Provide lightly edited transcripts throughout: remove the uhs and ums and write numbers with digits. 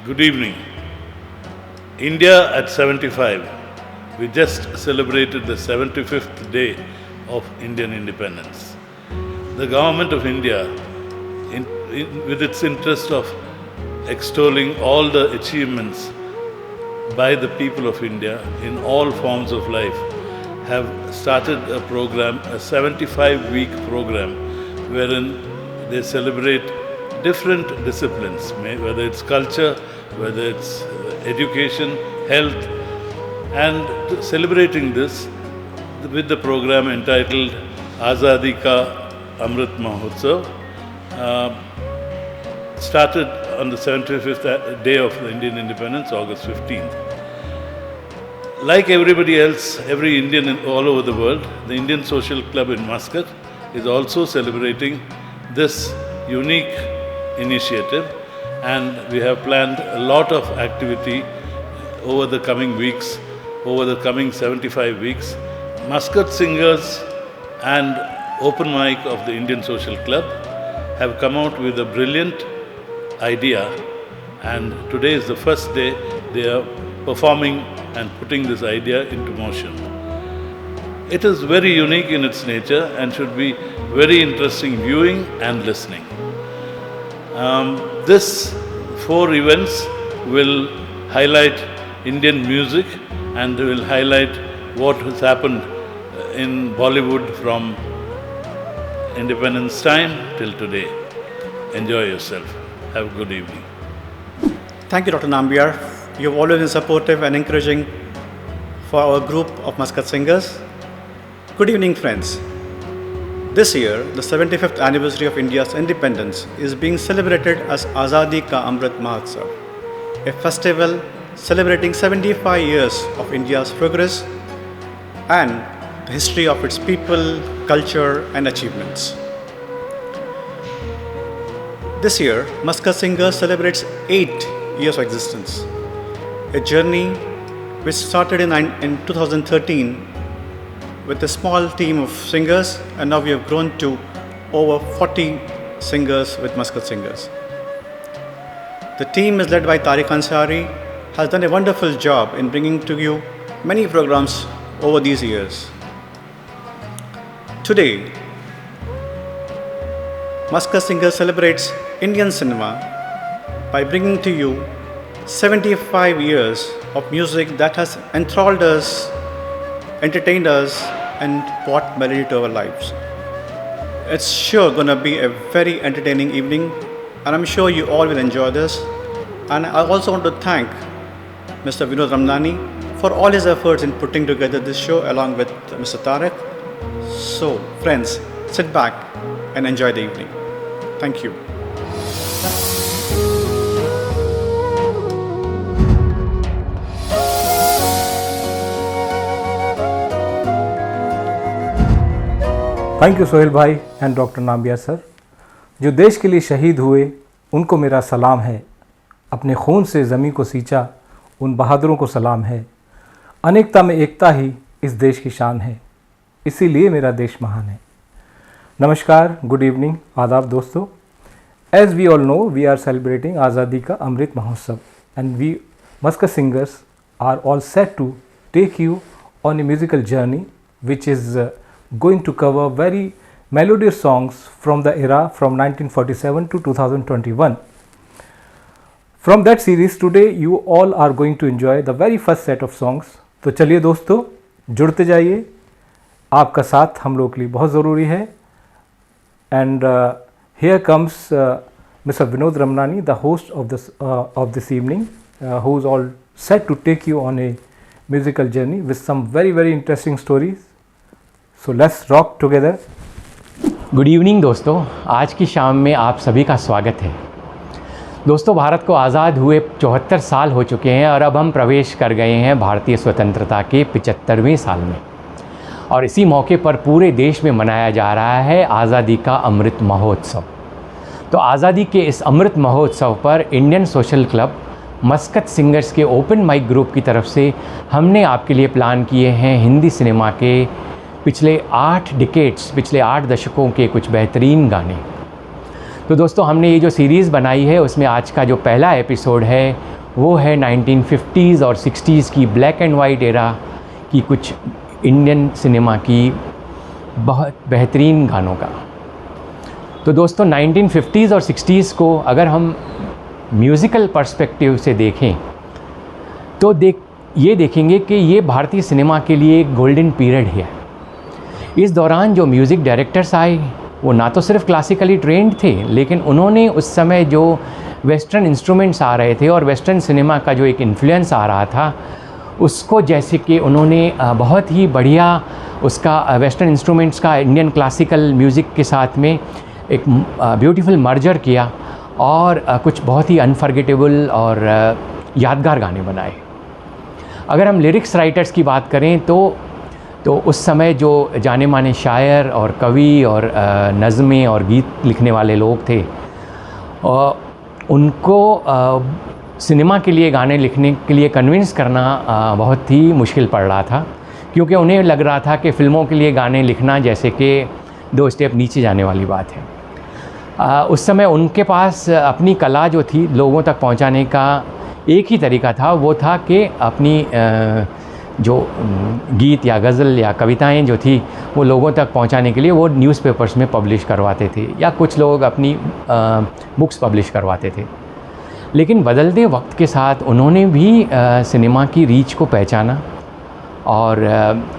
Good evening. India at 75. We just celebrated the 75th day of Indian independence. The government of India, with its interest of extolling all the achievements by the people of India in all forms of life, have started a program, a 75-week program, wherein they celebrate different disciplines, whether it's culture, whether it's education, health, and celebrating this with the program entitled Azadi Ka Amrit Mahotsav, started on the 75th day of the Indian independence, August 15th. Like everybody else, every Indian all over the world, the Indian Social Club in Muscat is also celebrating this unique initiative, and we have planned a lot of activity over the coming weeks, over the coming 75 weeks. Muscat Singers and Open Mic of the Indian Social Club have come out with a brilliant idea, and today is the first day they are performing and putting this idea into motion. It is very unique in its nature and should be very interesting viewing and listening. This 4 events will highlight Indian music and will highlight what has happened in Bollywood from independence time till today. Enjoy yourself. Have a good evening. Thank you, Dr. Nambiar. You've always been supportive and encouraging for our group of Muscat Singers. Good evening, friends. This year, the 75th anniversary of India's independence is being celebrated as Azadi Ka Amrit Mahotsav, a festival celebrating 75 years of India's progress and the history of its people, culture, and achievements. This year, Muscat Singers celebrates 8 years of existence, a journey which started in 2013 with a small team of singers, and now we have grown to over 40 singers with Muscat Singers. The team is led by Tariq Ansari, has done a wonderful job in bringing to you many programs over these years. Today, Muscat Singers celebrates Indian cinema by bringing to you 75 years of music that has enthralled us, entertained us, and brought melody to our lives. It's sure going to be a very entertaining evening, and I'm sure you all will enjoy this. And I also want to thank Mr. Vinod Ramnani for all his efforts in putting together this show along with Mr. Tariq. So, friends, sit back and enjoy the evening. Thank you. Thank you Sohail भाई and doctor Nambiar sir. जो देश के लिए शहीद हुए उनको मेरा सलाम है, अपने खून से ज़मीं को सींचा उन बहादुरों को सलाम है। अनेकता में एकता ही इस देश की शान है, इसीलिए मेरा देश महान है। नमस्कार, गुड इवनिंग, आदाब दोस्तों। As we all know, we are celebrating आज़ादी का अमृत महोत्सव and we Muscat Singers are all set to take you on a musical journey which is going to cover very melodious songs from the era from 1947 to 2021. From that series today you all are going to enjoy the very first set of songs. तो चलिए दोस्तों, जुड़ते जाइए, आपका साथ हम लोग के लिए बहुत ज़रूरी है। And here comes Mr. Vinod Ramnani, the host of this evening, who is all set to take you on a musical journey with some very very interesting stories. So let's rock together. Good evening दोस्तों, आज की शाम में आप सभी का स्वागत है। दोस्तों, भारत को आज़ाद हुए 74 साल हो चुके हैं और अब हम प्रवेश कर गए हैं भारतीय स्वतंत्रता के 75वें साल में, और इसी मौके पर पूरे देश में मनाया जा रहा है आज़ादी का अमृत महोत्सव। तो आज़ादी के इस अमृत महोत्सव पर इंडियन सोशल क्लब मस्कत सिंगर्स के ओपन माइक ग्रुप की तरफ से हमने आपके लिए प्लान किए हैं हिंदी सिनेमा के पिछले 8 दशकों के कुछ बेहतरीन गाने। तो दोस्तों, हमने ये जो सीरीज़ बनाई है उसमें आज का जो पहला एपिसोड है वो है 1950s और 60s की ब्लैक एंड वाइट एरा की कुछ इंडियन सिनेमा की बहुत बेहतरीन गानों का। तो दोस्तों 1950s और 60s को अगर हम म्यूज़िकल पर्सपेक्टिव से देखें तो ये देखेंगे कि ये भारतीय सिनेमा के लिए एक गोल्डन पीरियड है। इस दौरान जो म्यूज़िक डायरेक्टर्स आए वो ना तो सिर्फ क्लासिकली ट्रेंड थे, लेकिन उन्होंने उस समय जो वेस्टर्न इंस्ट्रूमेंट्स आ रहे थे और वेस्टर्न सिनेमा का जो एक इन्फ्लुएंस आ रहा था उसको जैसे कि उन्होंने बहुत ही बढ़िया उसका वेस्टर्न इंस्ट्रूमेंट्स का इंडियन क्लासिकल म्यूज़िक के साथ में एक ब्यूटीफुल मर्जर किया और कुछ बहुत ही अनफॉरगेटेबल और यादगार गाने बनाए। अगर हम लिरिक्स राइटर्स की बात करें तो उस समय जो जाने माने शायर और कवि और नज़में और गीत लिखने वाले लोग थे उनको सिनेमा के लिए गाने लिखने के लिए कन्विंस करना बहुत ही मुश्किल पड़ रहा था, क्योंकि उन्हें लग रहा था कि फ़िल्मों के लिए गाने लिखना जैसे कि 2 स्टेप नीचे जाने वाली बात है। उस समय उनके पास अपनी कला जो थी लोगों तक पहुंचाने का एक ही तरीका था, वो था कि अपनी जो गीत या गज़ल या कविताएं जो थी वो लोगों तक पहुंचाने के लिए वो न्यूज़पेपर्स में पब्लिश करवाते थे या कुछ लोग अपनी बुक्स पब्लिश करवाते थे। लेकिन बदलते वक्त के साथ उन्होंने भी सिनेमा की रीच को पहचाना और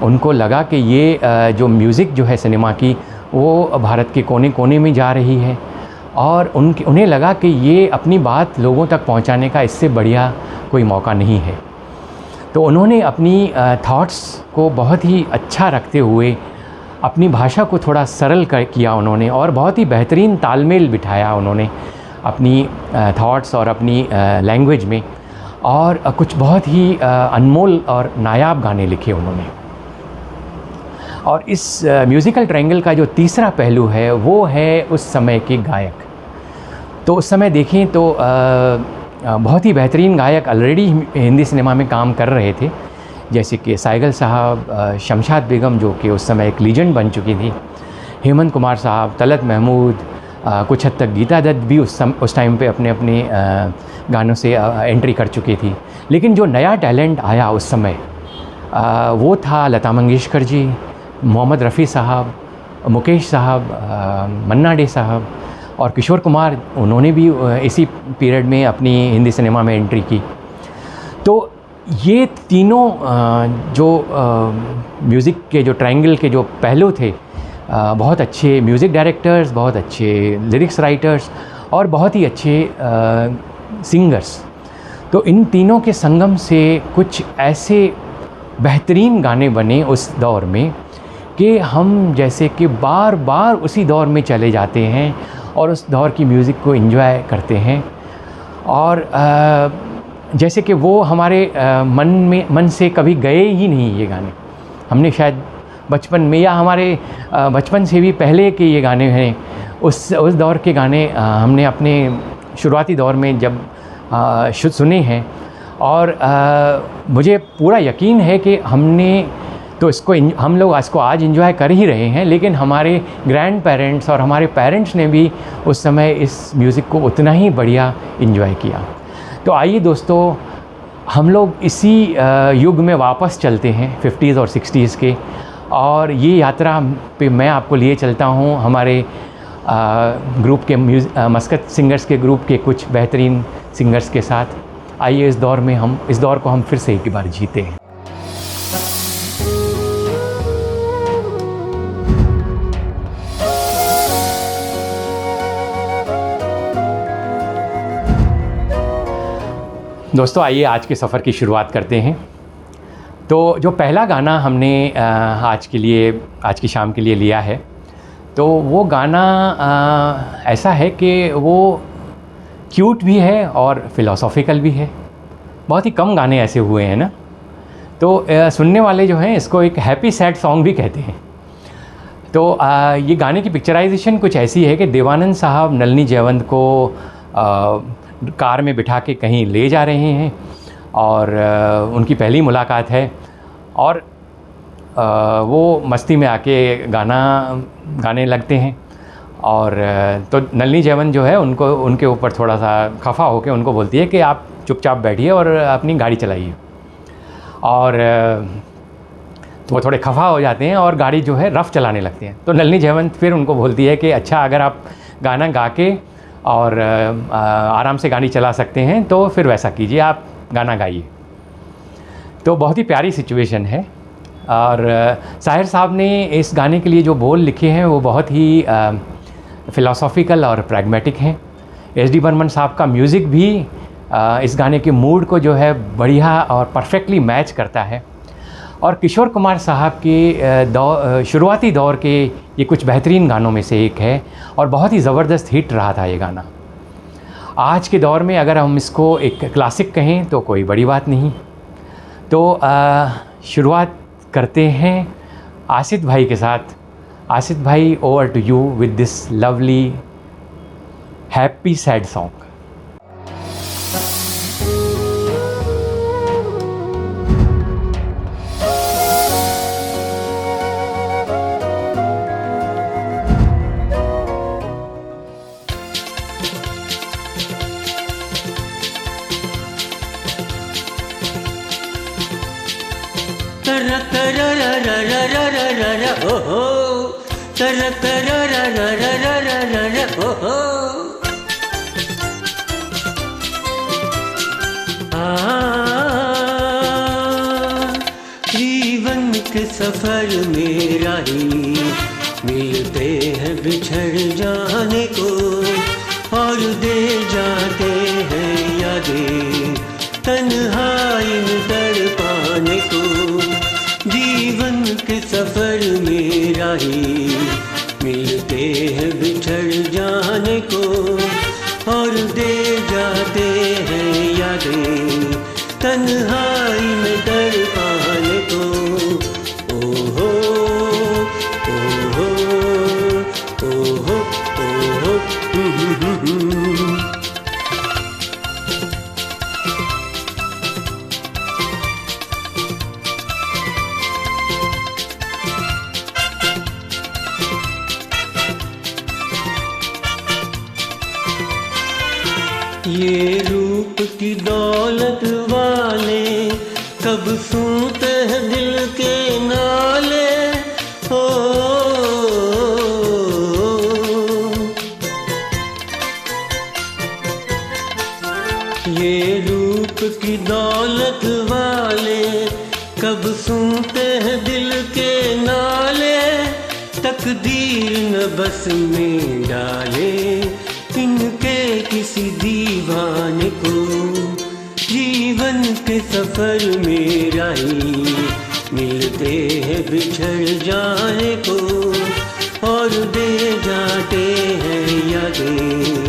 उनको लगा कि ये जो म्यूज़िक जो है सिनेमा की वो भारत के कोने कोने में जा रही है और उन्हें लगा कि ये अपनी बात लोगों तक पहुंचाने का इससे बढ़िया कोई मौका नहीं है। तो उन्होंने अपनी थॉट्स को बहुत ही अच्छा रखते हुए अपनी भाषा को थोड़ा सरल किया उन्होंने और बहुत ही बेहतरीन तालमेल बिठाया उन्होंने अपनी थॉट्स और अपनी लैंग्वेज में, और कुछ बहुत ही अनमोल और नायाब गाने लिखे उन्होंने। और इस म्यूज़िकल ट्रायंगल का जो तीसरा पहलू है वो है उस समय के गायक। तो उस समय देखें तो बहुत ही बेहतरीन गायक ऑलरेडी हिंदी सिनेमा में काम कर रहे थे, जैसे कि साइगल साहब, शमशाद बेगम जो कि उस समय एक लीजेंड बन चुकी थी, हेमंत कुमार साहब, तलत महमूद, कुछ हद तक गीता दत्त भी उस टाइम पे अपने अपने गानों से एंट्री कर चुकी थी। लेकिन जो नया टैलेंट आया उस समय वो था लता मंगेशकर जी, मोहम्मद रफ़ी साहब, मुकेश साहब, मन्ना डे साहब और किशोर कुमार। उन्होंने भी इसी पीरियड में अपनी हिंदी सिनेमा में एंट्री की। तो ये तीनों जो म्यूज़िक के जो ट्रायंगल के जो पहलू थे, बहुत अच्छे म्यूज़िक डायरेक्टर्स, बहुत अच्छे लिरिक्स राइटर्स और बहुत ही अच्छे सिंगर्स, तो इन तीनों के संगम से कुछ ऐसे बेहतरीन गाने बने उस दौर में कि हम जैसे कि बार बार उसी दौर में चले जाते हैं और उस दौर की म्यूज़िक को एंजॉय करते हैं। और जैसे कि वो हमारे मन से कभी गए ही नहीं ये गाने। हमने शायद बचपन में या हमारे बचपन से भी पहले के ये गाने हैं, उस दौर के गाने हमने अपने शुरुआती दौर में जब सुने हैं। और मुझे पूरा यकीन है कि हमने तो हम लोग इसको आज एंजॉय कर ही रहे हैं, लेकिन हमारे ग्रैंड पेरेंट्स और हमारे पेरेंट्स ने भी उस समय इस म्यूज़िक को उतना ही बढ़िया एंजॉय किया। तो आइए दोस्तों, हम लोग इसी युग में वापस चलते हैं 50s और 60s के, और ये यात्रा पे मैं आपको लिए चलता हूँ हमारे ग्रुप के मस्कत सिंगर्स के ग्रुप के कुछ बेहतरीन सिंगर्स के साथ। आइए इस दौर को हम फिर से एक बार जीते हैं। दोस्तों आइए आज के सफ़र की शुरुआत करते हैं। तो जो पहला गाना हमने आज की शाम के लिए लिया है, तो वो गाना ऐसा है कि वो क्यूट भी है और फ़िलोसॉफ़िकल भी है। बहुत ही कम गाने ऐसे हुए हैं ना, तो सुनने वाले जो हैं इसको एक हैप्पी सैड सॉन्ग भी कहते हैं। तो ये गाने की पिक्चराइजेशन कुछ ऐसी है कि देवानंद साहब नलिनी जयवंत को कार में बिठा के कहीं ले जा रहे हैं और उनकी पहली मुलाकात है, और वो मस्ती में आके गाने लगते हैं। और तो नलिनी जयवंत जो है उनके ऊपर थोड़ा सा खफा होकर उनको बोलती है कि आप चुपचाप बैठिए और अपनी गाड़ी चलाइए। और तो वो थोड़े खफा हो जाते हैं और गाड़ी जो है रफ़ चलाने लगते हैं। तो नलिनी जयवंत फिर उनको बोलती है कि अच्छा, अगर आप गाना गा के और आराम से गाड़ी चला सकते हैं तो फिर वैसा कीजिए, आप गाना गाइए। तो बहुत ही प्यारी सिचुएशन है। और साहिर साहब ने इस गाने के लिए जो बोल लिखे हैं वो बहुत ही फ़िलासॉफ़िकल और प्रैग्मेटिक हैं। एस.डी. बर्मन साहब का म्यूज़िक भी इस गाने के मूड को जो है बढ़िया और परफेक्टली मैच करता है। और किशोर कुमार साहब के शुरुआती दौर के ये कुछ बेहतरीन गानों में से एक है और बहुत ही ज़बरदस्त हिट रहा था ये गाना। आज के दौर में अगर हम इसको एक क्लासिक कहें तो कोई बड़ी बात नहीं। तो शुरुआत करते हैं आसित भाई के साथ। आसित भाई, over to you with this lovely happy sad song. जीवन के सफर में राही मिलते हैं बिछड़ जाने को और दे जाते हैं यादें तन्हाई में तड़पाने को। जीवन के सफर में राही मिलते हैं बिछड़ जाने को और दे जाते हैं यादें तन्हाई में तड़पाने को। ओहो ओहो ओहो ओहो ये रूप की दौलत वाले कब सुनते हैं दिल के नाले। हो ये रूप की दौलत वाले कब सुनते हैं दिल के नाले। तकदीर न बस में डाले इनके किसी दीवाने को। जीवन के सफर में राही मिलते हैं बिछड़ जाने को और दे जाते हैं यादें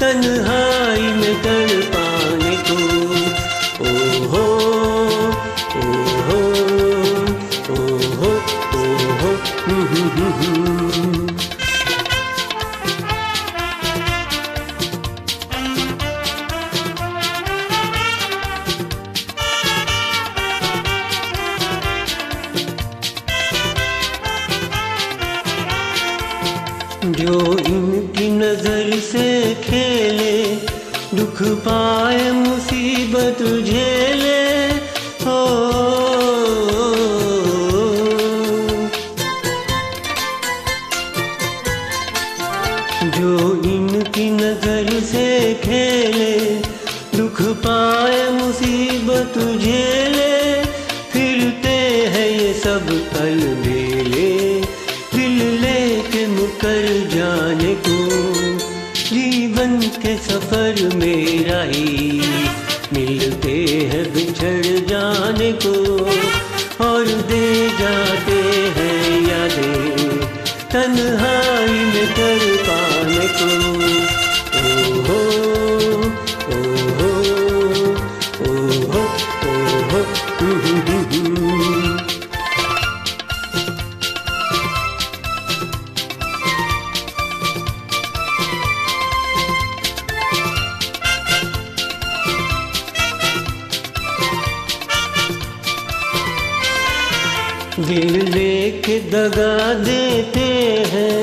तन्हाई में तड़पाने को। ओहो ओहो ओहो ओहो जो इनकी नजर से खेले दुख पाए मुसीबत झेले। हो जो इनकी नजर से खेले दुख पाए मुसीबत झेले। फिरते हैं ये सब अलबेले दिल लेके मुकर जाने को। जीवन के सफर में राही मिलते हैं बिछड़ जाने को और दे जाते हैं यादें तन्हाई में तड़पाने को। ओहो ओहो ओहो ओहो दिल लेके दगा देते हैं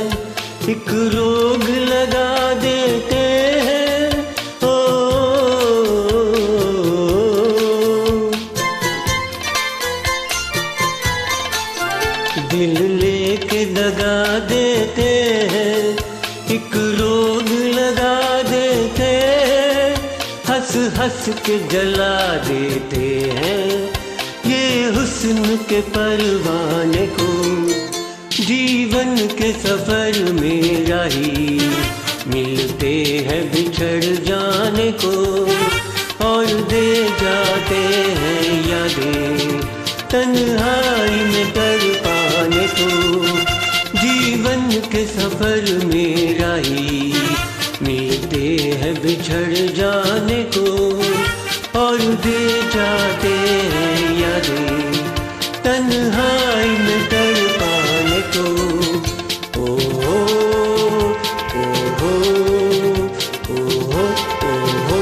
एक रोग लगा देते हैं। ओ जला देते हैं, एक रोग लगा देते हैं, हंस हंस के जला देते हैं। ये हुस्न के परवाने को जीवन के सफर में राही मिलते हैं बिछड़ जाने को, और दे जाते हैं यादें तन्हाई में तड़पाने को। जीवन के सफर में राही मिलते हैं बिछड़ जाने को, और दे जाते हैं यादें तन्हाई में तड़पाने को। ओ हो ओ हो ओ हो ओ हो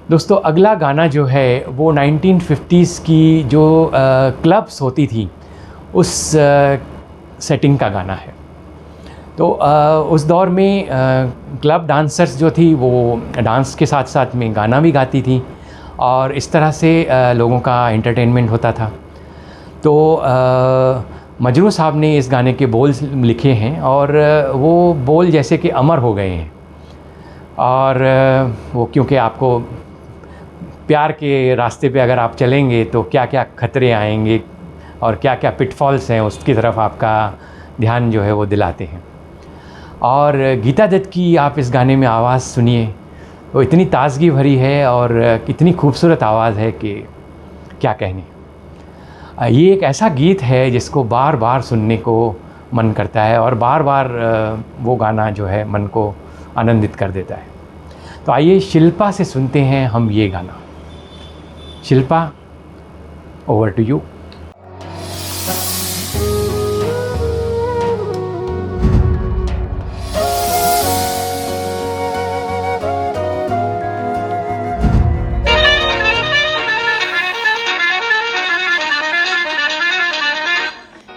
दोस्तों अगला गाना जो है वो 1950s की जो क्लब्स होती थी उस सेटिंग का गाना है। तो उस दौर में क्लब डांसर्स जो थी वो डांस के साथ साथ में गाना भी गाती थी और इस तरह से लोगों का एंटरटेनमेंट होता था। तो मजरू साहब ने इस गाने के बोल लिखे हैं और वो बोल जैसे कि अमर हो गए हैं। और वो क्योंकि आपको प्यार के रास्ते पे अगर आप चलेंगे तो क्या क्या खतरे आएंगे और क्या क्या पिटफॉल्स हैं उसकी तरफ आपका ध्यान जो है वो दिलाते हैं। और गीता दत्त की आप इस गाने में आवाज़ सुनिए, वो इतनी ताजगी भरी है और इतनी खूबसूरत आवाज़ है कि क्या कहने। ये एक ऐसा गीत है जिसको बार बार सुनने को मन करता है और बार बार वो गाना जो है मन को आनंदित कर देता है। तो आइए शिल्पा से सुनते हैं हम ये गाना। Shilpa, over to you.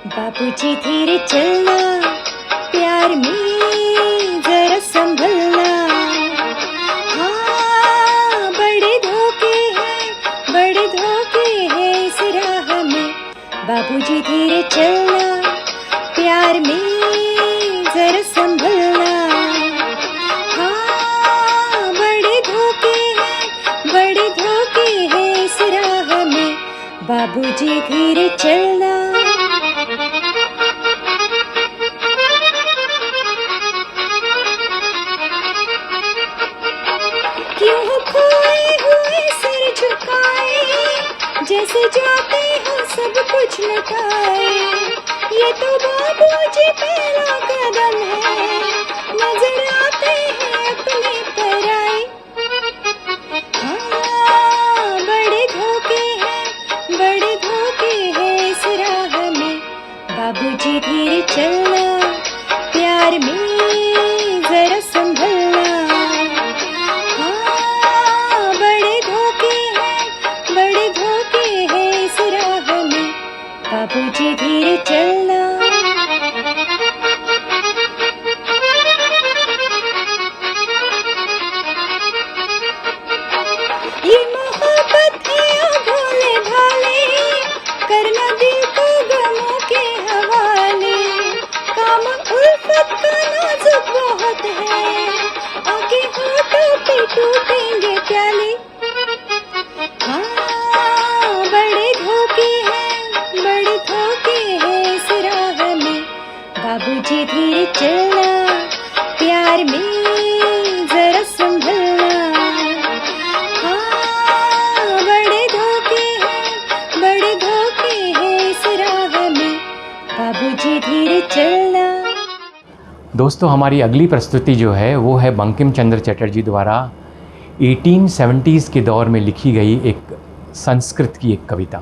बाबूजी धीरे चलना, प्यार में जरा संभलना। हाँ, बड़े धोखे हैं इस राह में। बाबूजी धीरे चलना, प्यार में जरा संभलना। हाँ, बड़े धोखे हैं इस राह में। बाबूजी धीरे चलना। जैसे जाते हैं सब कुछ लुटाए, ये तो बाबूजी पहला कदम है। नजर आते हैं अपने पराए। हाँ, बड़े धोखे हैं इस राह में। बाबूजी धीरे चलना, प्यार में जरा संभलना। हाँ, बड़े धोखे हैं इस राह में। बाबूजी धीरे चलना। ये मोहब्बत है भोले भाले, करना दिल को गमों के हवाले। काम उल्फत का नाजुक बहुत है, आगे होठों पे टूटेंगे प्याले। हाँ, बड़े धोखे हैं इस राह में। बाबूजी धीरे चलना, प्यार में जरा संभलना। हाँ, बड़े धोखे हैं इस राह में। बाबूजी धीरे चलना। दोस्तों हमारी अगली प्रस्तुति जो है वो है बंकिम चंद्र चटर्जी द्वारा 1870s के दौर में लिखी गई एक संस्कृत की एक कविता।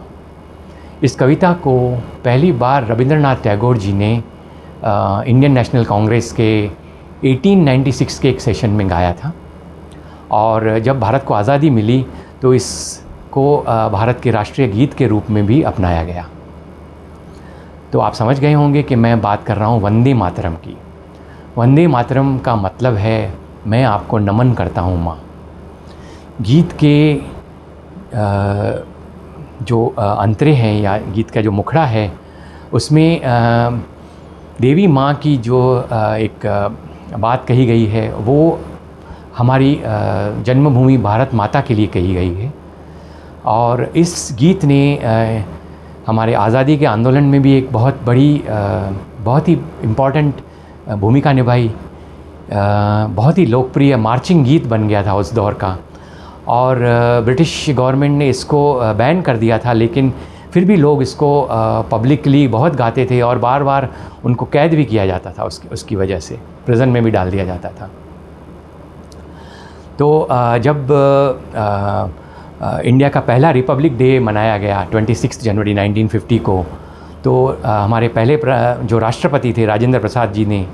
इस कविता को पहली बार रविंद्रनाथ टैगोर जी ने इंडियन नेशनल कांग्रेस के 1896 के एक सेशन में गाया था, और जब भारत को आज़ादी मिली तो इसको भारत के राष्ट्रीय गीत के रूप में भी अपनाया गया। तो आप समझ गए होंगे कि मैं बात कर रहा हूँ वंदे मातरम की। वंदे मातरम का मतलब है मैं आपको नमन करता हूँ माँ। गीत के जो अंतरे हैं या गीत का जो मुखड़ा है उसमें देवी माँ की जो एक बात कही गई है वो हमारी जन्मभूमि भारत माता के लिए कही गई है। और इस गीत ने हमारे आज़ादी के आंदोलन में भी एक बहुत बड़ी बहुत ही इम्पॉर्टेंट भूमिका निभाई। बहुत ही लोकप्रिय मार्चिंग गीत बन गया था उस दौर का, और ब्रिटिश गवर्नमेंट ने इसको बैन कर दिया था, लेकिन फिर भी लोग इसको पब्लिकली बहुत गाते थे और बार बार उनको कैद भी किया जाता था उसकी वजह से, प्रिजन में भी डाल दिया जाता था। तो जब इंडिया का पहला रिपब्लिक डे मनाया गया 26 जनवरी 1950 को, तो हमारे पहले जो राष्ट्रपति थे राजेंद्र प्रसाद जी ने,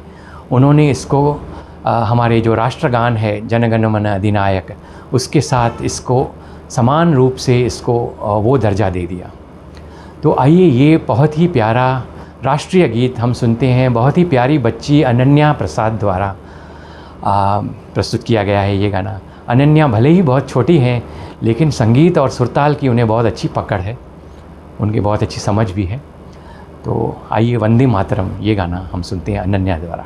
उन्होंने इसको हमारे जो राष्ट्रगान है जन गण मन अधिनायक, उसके साथ इसको समान रूप से इसको वो दर्जा दे दिया। तो आइए ये बहुत ही प्यारा राष्ट्रीय गीत हम सुनते हैं। बहुत ही प्यारी बच्ची अनन्या प्रसाद द्वारा प्रस्तुत किया गया है ये गाना। अनन्या भले ही बहुत छोटी हैं, लेकिन संगीत और सुरताल की उन्हें बहुत अच्छी पकड़ है, उनकी बहुत अच्छी समझ भी है। तो आइए वंदे मातरम ये गाना हम सुनते हैं अनन्या द्वारा।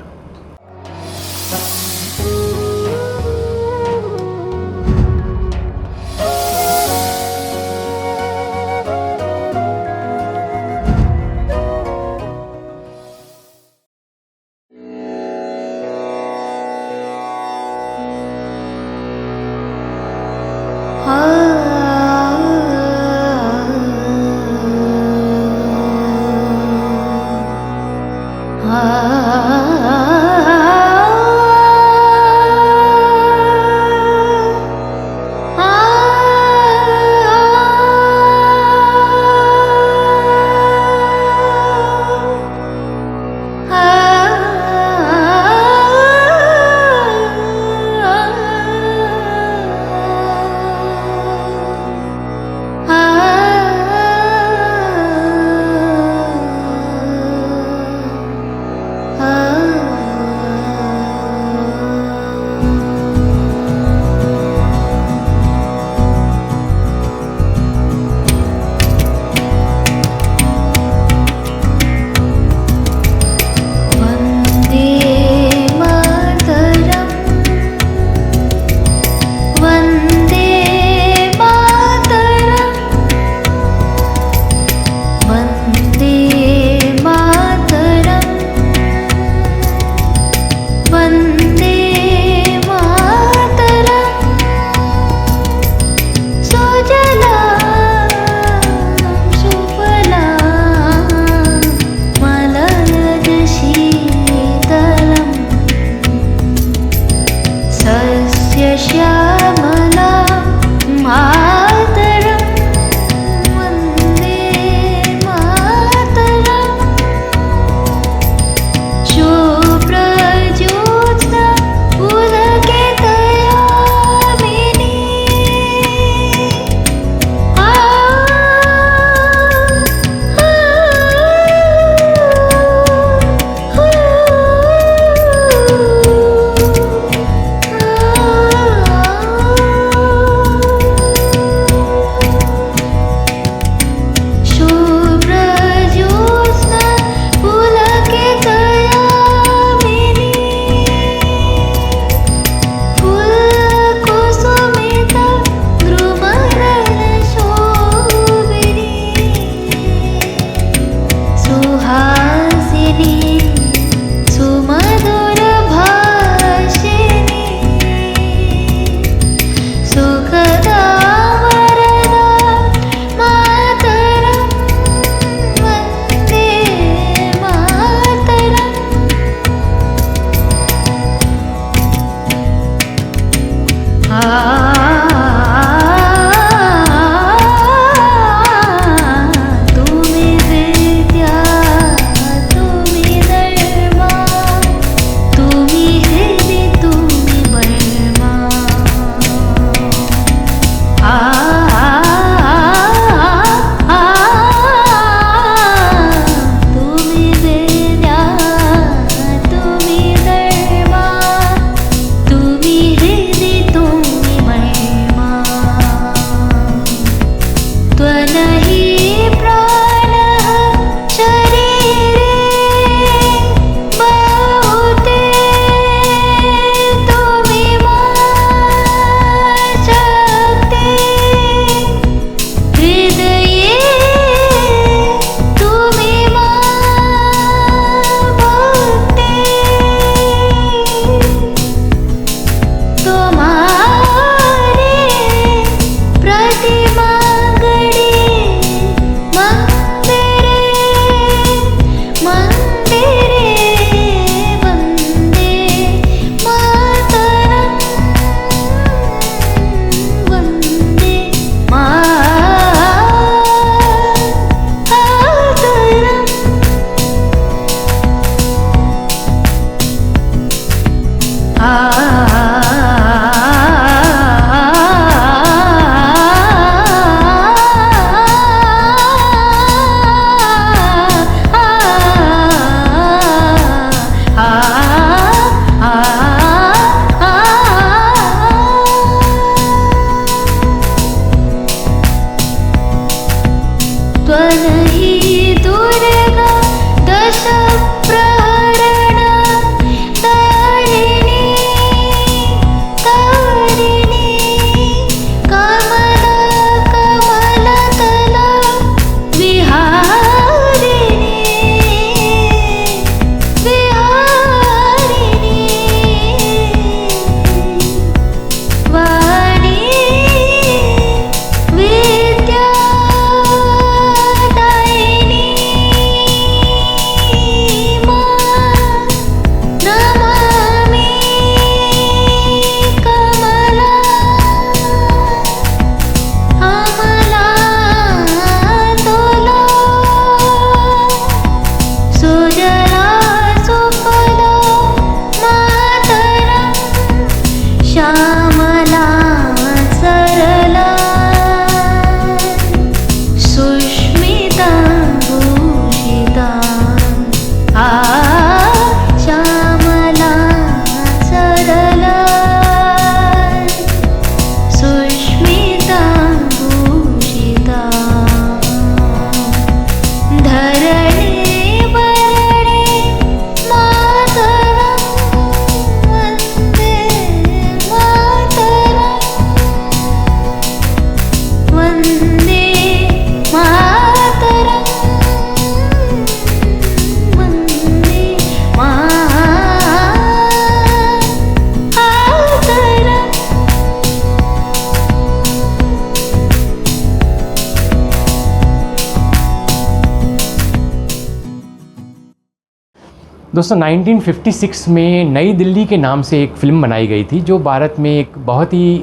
दोस्तों 1956 में नई दिल्ली के नाम से एक फ़िल्म बनाई गई थी जो भारत में एक बहुत ही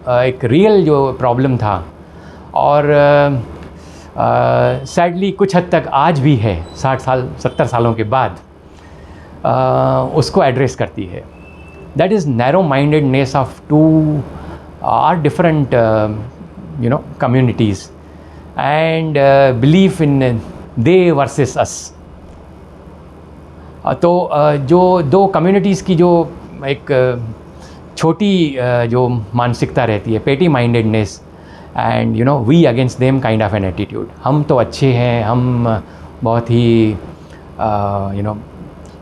एक रियल जो प्रॉब्लम था और सैडली कुछ हद तक आज भी है 60 साल 70 सालों के बाद उसको एड्रेस करती है. That is narrow mindedness of two or different communities and belief in they versus us. तो जो दो कम्युनिटीज़ की जो एक छोटी जो मानसिकता रहती है, petty mindedness and we against them kind of an attitude. हम तो अच्छे हैं, हम बहुत ही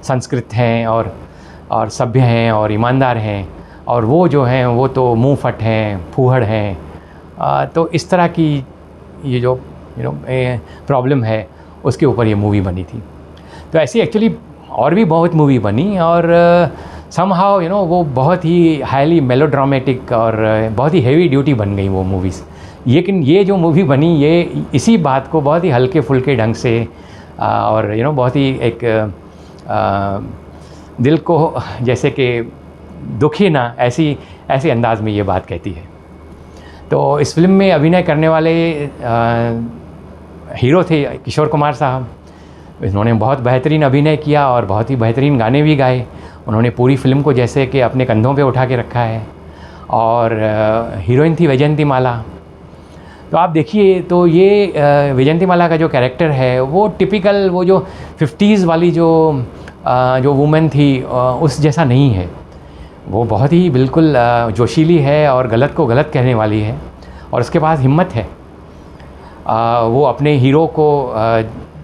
संस्कृत हैं और सभ्य हैं और ईमानदार हैं, और वो जो हैं वो तो मुँह फट हैं, फूहड़ हैं. तो इस तरह की ये जो प्रॉब्लम है उसके ऊपर ये मूवी बनी थी. तो ऐसी एक्चुअली और भी बहुत मूवी बनी और समहाउ वो बहुत ही हाईली मेलोड्रामेटिक और बहुत ही हेवी ड्यूटी बन गई वो मूवीज़. लेकिन ये जो मूवी बनी ये इसी बात को बहुत ही हल्के फुल्के ढंग से और बहुत ही एक दिल को जैसे कि दुखे ना ऐसे अंदाज में ये बात कहती है. तो इस फिल्म में अभिनय करने वाले हीरो थे किशोर कुमार साहब. इन्होंने बहुत बेहतरीन अभिनय किया और बहुत ही बेहतरीन गाने भी गाए. उन्होंने पूरी फिल्म को जैसे कि अपने कंधों पे उठा के रखा है. और हीरोइन थी वैजयंतीमाला. तो आप देखिए तो ये वैजयंतीमाला का जो कैरेक्टर है वो टिपिकल वो जो 50s वाली जो वुमेन थी उस जैसा नहीं है. वो बहुत ही बिल्कुल जोशीली है और गलत को गलत कहने वाली है और उसके पास हिम्मत है. वो अपने हीरो को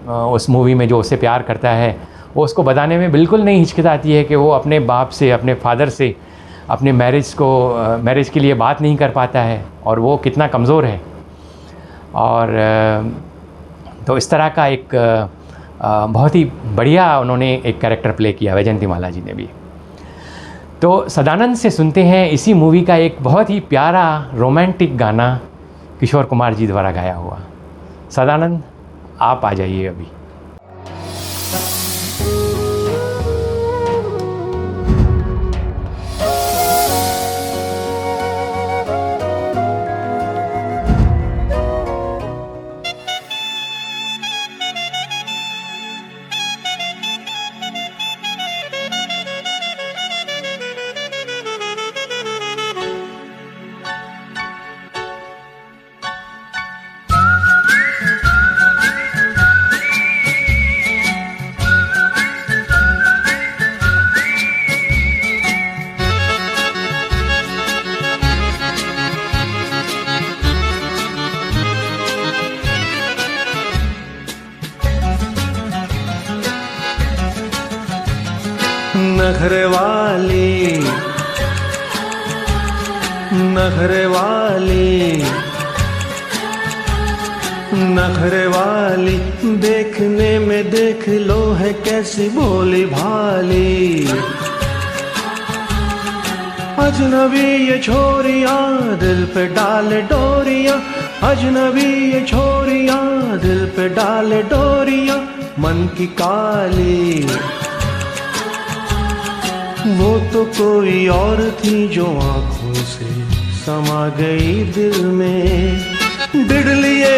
उस मूवी में जो उससे प्यार करता है वो उसको बताने में बिल्कुल नहीं हिचकिचाती है कि वो अपने बाप से, अपने फादर से अपने मैरिज के लिए बात नहीं कर पाता है और वो कितना कमज़ोर है. और तो इस तरह का एक बहुत ही बढ़िया उन्होंने एक कैरेक्टर प्ले किया वैजयंतीमाला जी ने भी. तो सदानंद से सुनते हैं इसी मूवी का एक बहुत ही प्यारा रोमांटिक गाना किशोर कुमार जी द्वारा गाया हुआ. सदानंद आप आ जाइए अभी. नखरे वाली देखने में देख लो है कैसी भोली भाली. अजनबी ये छोरियां दिल पे डाले डोरियां, अजनबी ये छोरियां दिल पे डाले डोरियां, मन की काली. वो तो कोई और थी जो आंखों से समा गई दिल में. डिडलिए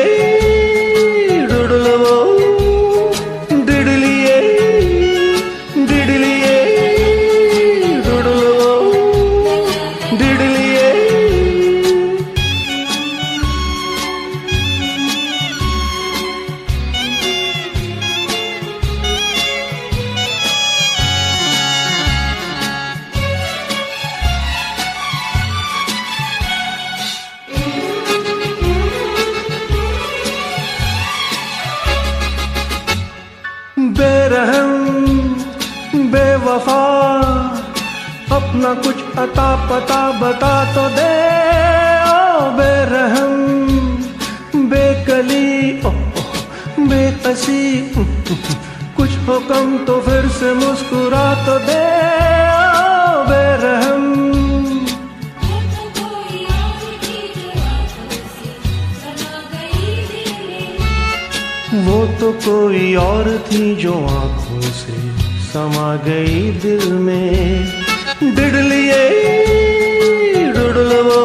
डुडलवो डिडलिए डिडलिए डुडलवो डिडलिए. बेवफा अपना कुछ अता पता बता तो दे. ओ बेरहम बेकली ओ बेकसी कुछ हुक्म तो फिर से मुस्कुरा तो दे. ओ बेरहम वो तो कोई और थी जो आंखों से समा गई दिल में। डिडलिए डुडलवो,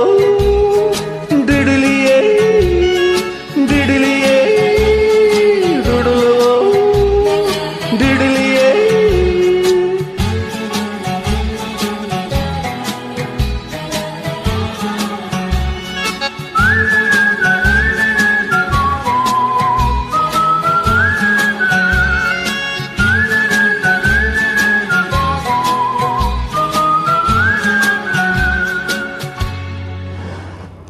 डिडलिए डिडलिए डुडलवो, डिडलिए।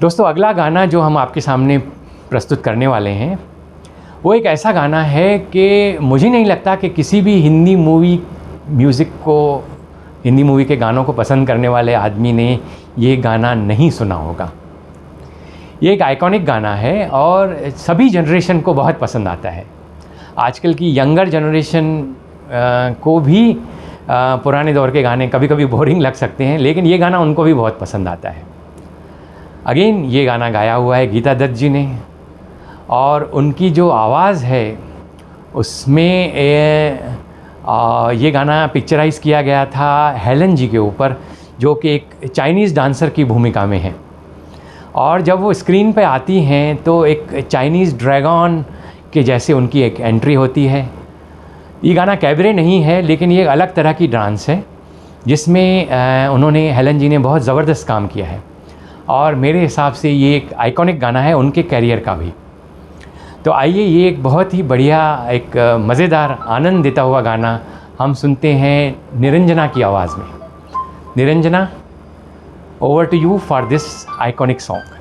दोस्तों, अगला गाना जो हम आपके सामने प्रस्तुत करने वाले हैं वो एक ऐसा गाना है कि मुझे नहीं लगता कि किसी भी हिंदी मूवी म्यूज़िक को, हिंदी मूवी के गानों को पसंद करने वाले आदमी ने ये गाना नहीं सुना होगा। ये एक आइकॉनिक गाना है और सभी जनरेशन को बहुत पसंद आता है। आजकल की यंगर जनरेशन को भी पुराने दौर के गाने कभी कभी बोरिंग लग सकते हैं, लेकिन ये गाना उनको भी बहुत पसंद आता है। अगेन ये गाना गाया हुआ है गीता दत्त जी ने, और उनकी जो आवाज़ है उसमें ये गाना पिक्चराइज़ किया गया था हेलन जी के ऊपर, जो कि एक चाइनीज़ डांसर की भूमिका में है। और जब वो स्क्रीन पे आती हैं तो एक चाइनीज़ ड्रैगन के जैसे उनकी एक एंट्री होती है। ये गाना कैबरे नहीं है, लेकिन ये एक अलग तरह की डांस है जिसमें उन्होंने, हेलन जी ने बहुत ज़बरदस्त काम किया है, और मेरे हिसाब से ये एक आइकॉनिक गाना है उनके कैरियर का भी। तो आइए, ये एक बहुत ही बढ़िया, एक मज़ेदार, आनंद देता हुआ गाना हम सुनते हैं निरंजना की आवाज़ में। Niranjana, over to you for this iconic song.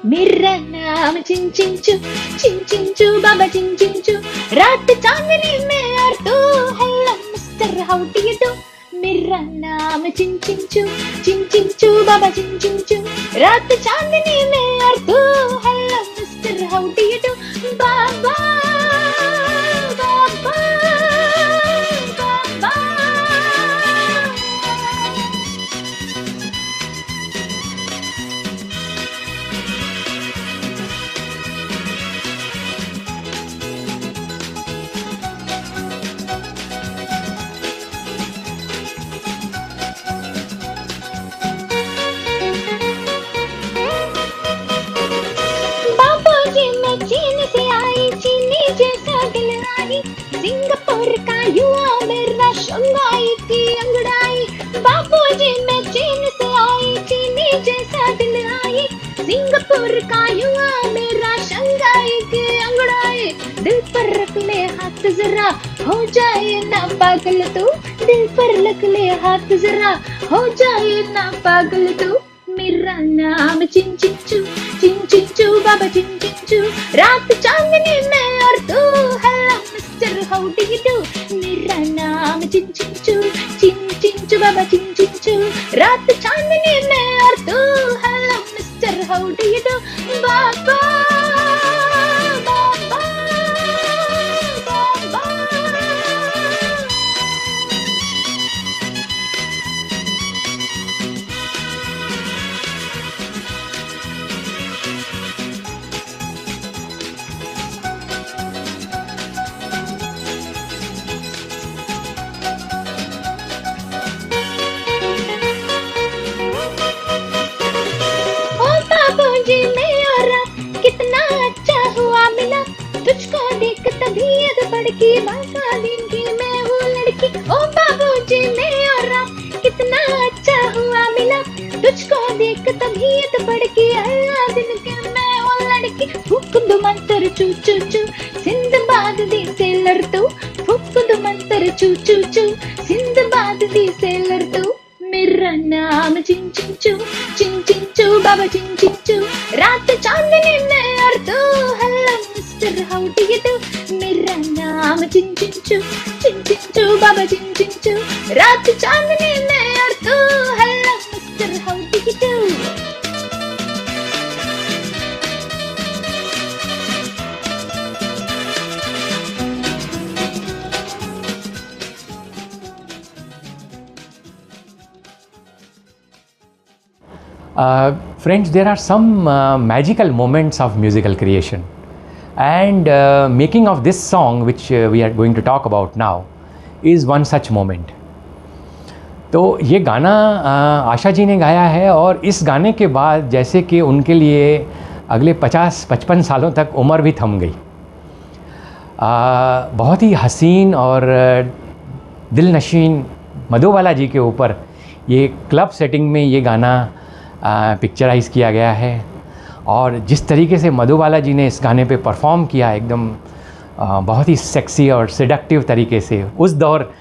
मेरा नाम चिंचिंचू, चिंचिंचू बाबा चिंचिंचू, रात चांदनी में और तू, hello mister how do you do. मेरा नाम चिंचिंचू, चिंचिंचू बाबा चिंचिंचू, रात चांदनी में और तू, hello mister how do you do. बाबा बाबा बाबा, बाबूजी मैं चीन से आई, चीनी जैसा दिल आई, सिंगापुर का युवा मेरा शंघाई की अंगड़ाई। बाबूजी मैं चीन से आई, चीनी जैसा दिल आई, सिंगापुर का युवा मेरा शंघाई की अंगड़ाई। दिल पर रख ले हाथ जरा, हो जाए ना पागल तू, दिल पर रख ले हाथ जरा, हो जाए ना पागल तू। मेरा नाम चिंचिंचू, चिंचिंचू बाबा चिंचिंचू, रात चांदनी में और तू, hello mister how do you do. मेरा नाम चिंचिंचू, चिंचिंचू बाबा चिंचिंचू, रात चांदनी में और तू, hello mister how do you do. बाबा बाबा बाबा, ओ बाबूजी मेरा कितना अच्छा हुआ मिला, तुझको देख तबीयत बढ़की, भाषा दिन की मैं हूँ लड़की। ओ बाबूजी मेरा कितना अच्छा हुआ मिला, तुझको देख तबीयत बढ़की, अल्लाह दिन की मैं हूँ लड़की। फूक दो मंत्र चू चू चू, सिंदबाद दी सेलर तू, फूक दो मंत्र चू चू चू, सिंदबाद दी सेलर तू। मेरा नाम चिंचिंचू, चिंचिंचू बाबा चिंचिंचू, रात चांदनी में और तू, hello mister how do you do. मेरा नाम चिंचिंचू, चिंचिंचू बाबा चिंचिंचू, रात चांदनी में और तू, hello mister how do you do. Friends, there are some magical moments of musical creation, and making of this song which we are going to talk about now is one such moment. तो ये गाना आशा जी ने गाया है, और इस गाने के बाद जैसे कि उनके लिए अगले 50-55 सालों तक उम्र भी थम गई। बहुत ही हसीन और दिलनशीन मधुबाला जी के ऊपर ये क्लब सेटिंग में ये गाना पिक्चराइज़ किया गया है, और जिस तरीके से मधुबाला जी ने इस गाने पे परफॉर्म किया एकदम बहुत ही सेक्सी और सेडक्टिव तरीके से, उस दौर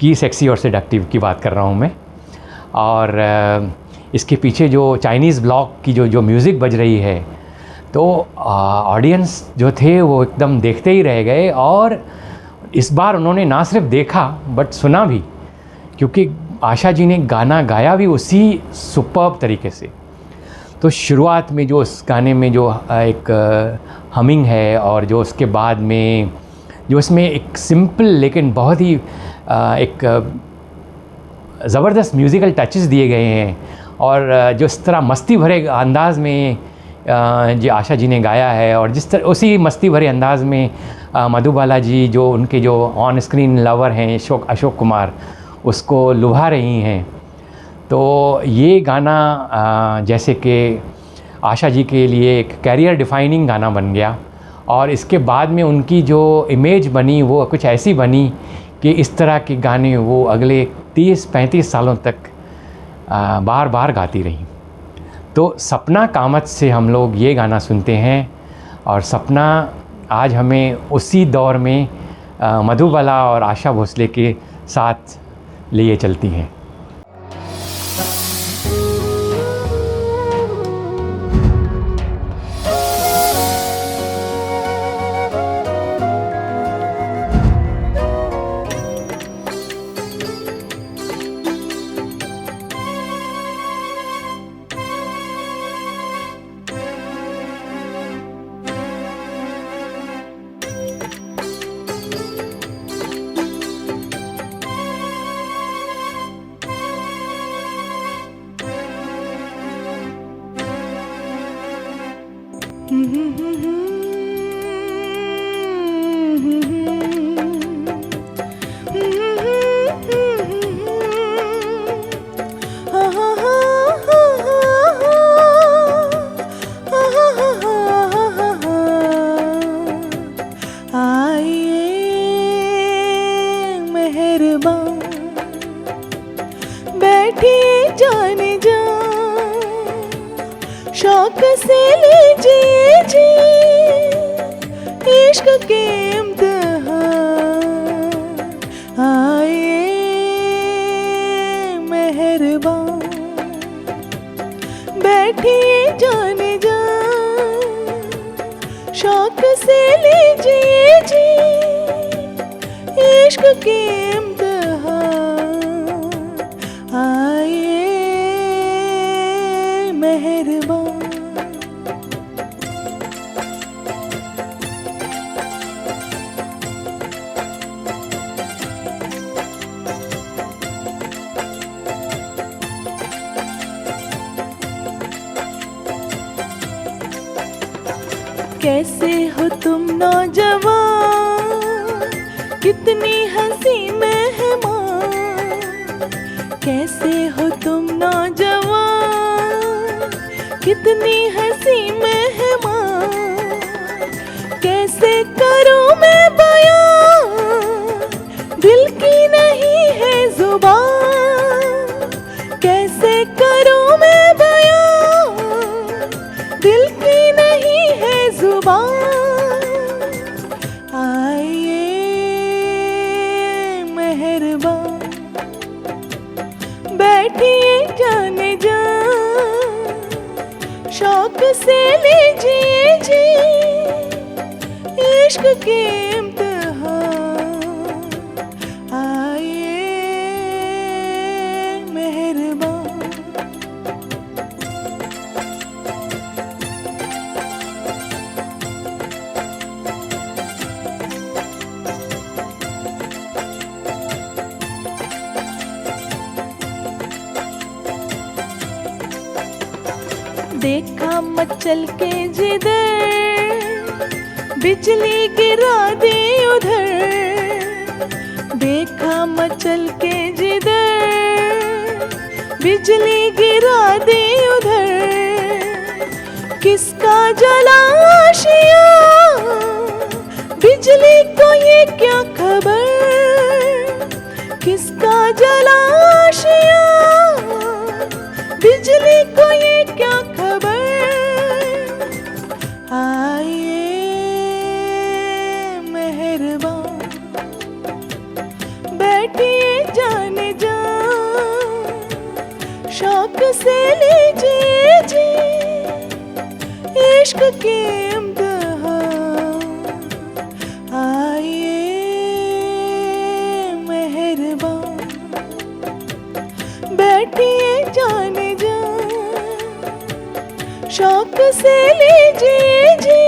की सेक्सी और सेडक्टिव की बात कर रहा हूँ मैं। और इसके पीछे जो चाइनीज़ ब्लॉक की जो म्यूज़िक बज रही है, तो ऑडियंस जो थे वो एकदम देखते ही रह गए, और इस बार उन्होंने ना सिर्फ देखा बट सुना भी, क्योंकि आशा जी ने गाना गाया भी उसी सुपर्ब तरीके से। तो शुरुआत में जो उस गाने में जो एक हमिंग है, और जो उसके बाद में जो इसमें एक सिंपल लेकिन बहुत ही एक ज़बरदस्त म्यूज़िकल टचेस दिए गए हैं, और जो इस तरह मस्ती भरे अंदाज़ में जो आशा जी ने गाया है, और जिस तरह उसी मस्ती भरे अंदाज़ में मधुबाला जी जो उनके जो ऑन स्क्रीन लवर हैं अशोक कुमार, उसको लुभा रही हैं। तो ये गाना जैसे कि आशा जी के लिए एक कैरियर डिफाइनिंग गाना बन गया, और इसके बाद में उनकी जो इमेज बनी वो कुछ ऐसी बनी कि इस तरह के गाने वो अगले 30-35 सालों तक बार बार गाती रहीं। तो सपना कामत से हम लोग ये गाना सुनते हैं, और सपना आज हमें उसी दौर में मधुबाला और आशा भोसले के साथ लिए चलती हैं। बैठिए जाने जा, शौक से लीजिए जी इश्क के इम्तिहान। आइए मेहरबान, बैठिए जाने जा, शौक से लीजिए जी इश्क के इम्तिहान। आइए मेहरबान। कैसे हो तुम नौजवान, कितनी हंसी मेहमान। कैसे हो तुम नौजवान, कितनी हंसी मेहमान। कैसे करूं मैं बयां, दिल की नहीं है जुबान। कैसे करूं मैं बयां, दिल की नहीं है जुबान। आइए मेहरबान, बैठिए जाने जा, शौक से लीजिए जी इश्क के इम्तिहान। आइए मेहरबान। देखा मचल के जिधर बिजली गिरा दी उधर, देखा मचल के जिधर बिजली गिरा दी उधर, किसका जलाशिया बिजली को ये क्या खबर, किसका जलाशिया बिजली को ये क्या खबर। आइए मेहरबान बैठिए जाने जा, शौक से लीजिए जी इश्क के इम्तिहान। आइए मेहरबान बैठिए जाने जा, शौक से लीजिए जी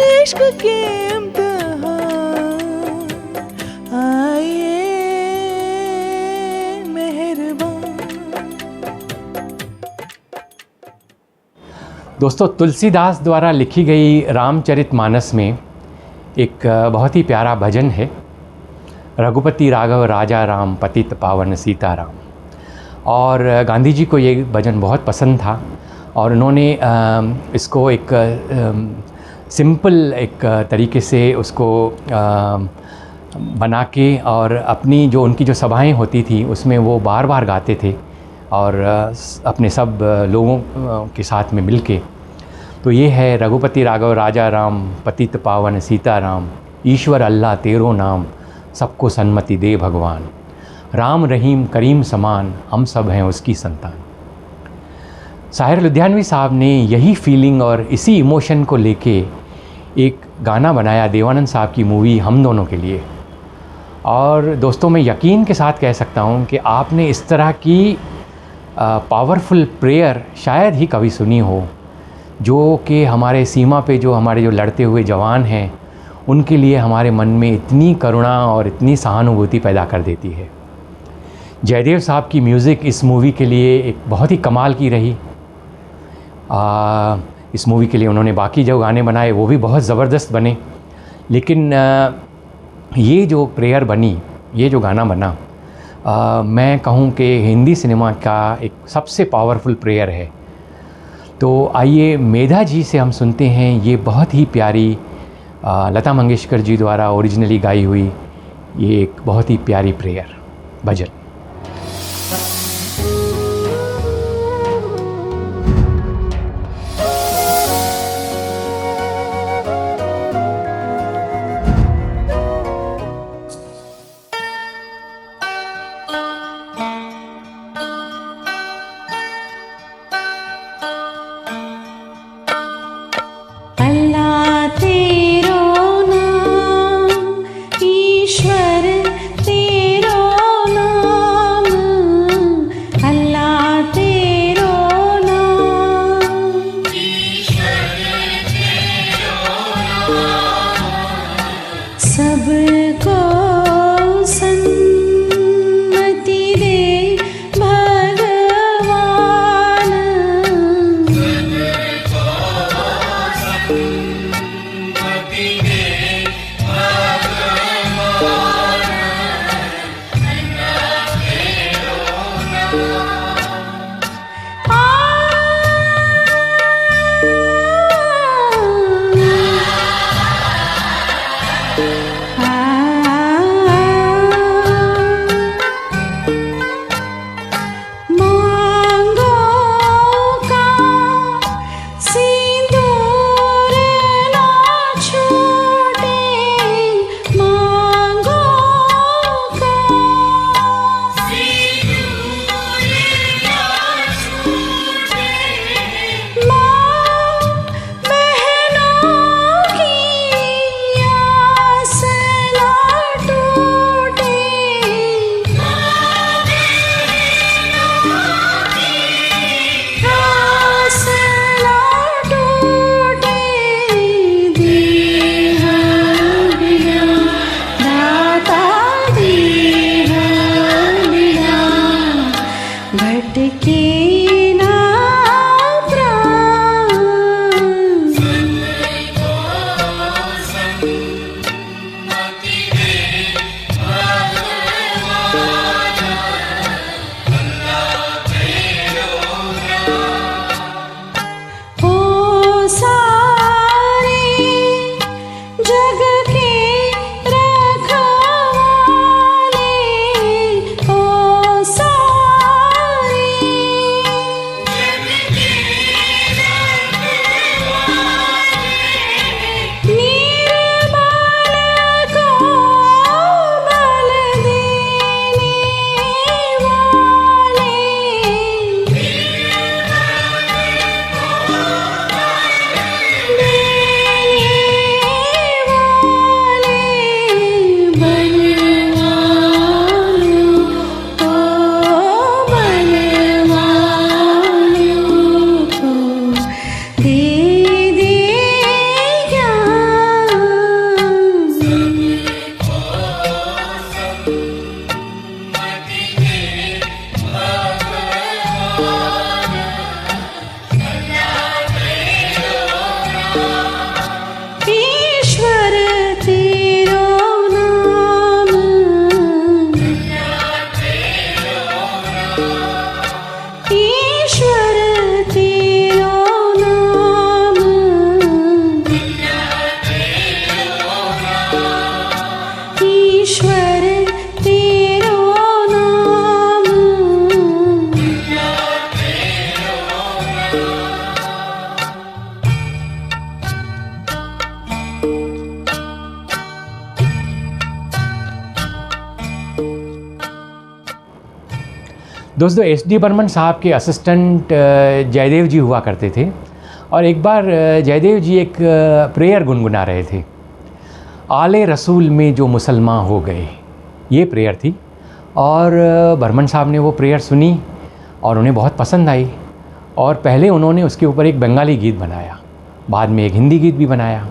इश्क के इम्तिहान। आइए मेहरबान। दोस्तों, तुलसीदास द्वारा लिखी गई रामचरितमानस में एक बहुत ही प्यारा भजन है, रघुपति राघव राजा राम पतित पावन सीताराम। और गांधी जी को ये भजन बहुत पसंद था और उन्होंने इसको एक सिंपल एक तरीके से उसको बना के और अपनी जो उनकी जो सभाएं होती थी उसमें वो बार बार गाते थे और अपने सब लोगों के साथ में मिलके। तो ये है रघुपति राघव राजा राम पतित पावन सीताराम, ईश्वर अल्लाह तेरो नाम, सबको सन्मति दे भगवान, राम रहीम करीम समान, हम सब हैं उसकी संतान। साहिर लुधियानवी साहब ने यही फीलिंग और इसी इमोशन को लेके एक गाना बनाया देवानंद साहब की मूवी हम दोनों के लिए। और दोस्तों, मैं यकीन के साथ कह सकता हूँ कि आपने इस तरह की पावरफुल प्रेयर शायद ही कभी सुनी हो, जो कि हमारे सीमा पे जो हमारे जो लड़ते हुए जवान हैं उनके लिए हमारे मन में इतनी करुणा और इतनी सहानुभूति पैदा कर देती है। जयदेव साहब की म्यूज़िक इस मूवी के लिए एक बहुत ही कमाल की रही। इस मूवी के लिए उन्होंने बाकी जो गाने बनाए वो भी बहुत ज़बरदस्त बने, लेकिन ये जो प्रेयर बनी, ये जो गाना बना, मैं कहूँ कि हिंदी सिनेमा का एक सबसे पावरफुल प्रेयर है। तो आइए मेधा जी से हम सुनते हैं ये बहुत ही प्यारी लता मंगेशकर जी द्वारा ओरिजिनली गाई हुई ये एक बहुत ही प्यारी प्रेयर भजन। ईश्वर तेरो नाम दोस्तों एस.डी. बर्मन साहब के असिस्टेंट जयदेव जी हुआ करते थे और एक बार जयदेव जी एक प्रेयर गुनगुना रहे थे, आले रसूल में जो मुसलमान हो गए, ये प्रेयर थी। और बर्मन साहब ने वो प्रेयर सुनी और उन्हें बहुत पसंद आई और पहले उन्होंने उसके ऊपर एक बंगाली गीत बनाया, बाद में एक हिंदी गीत भी बनाया।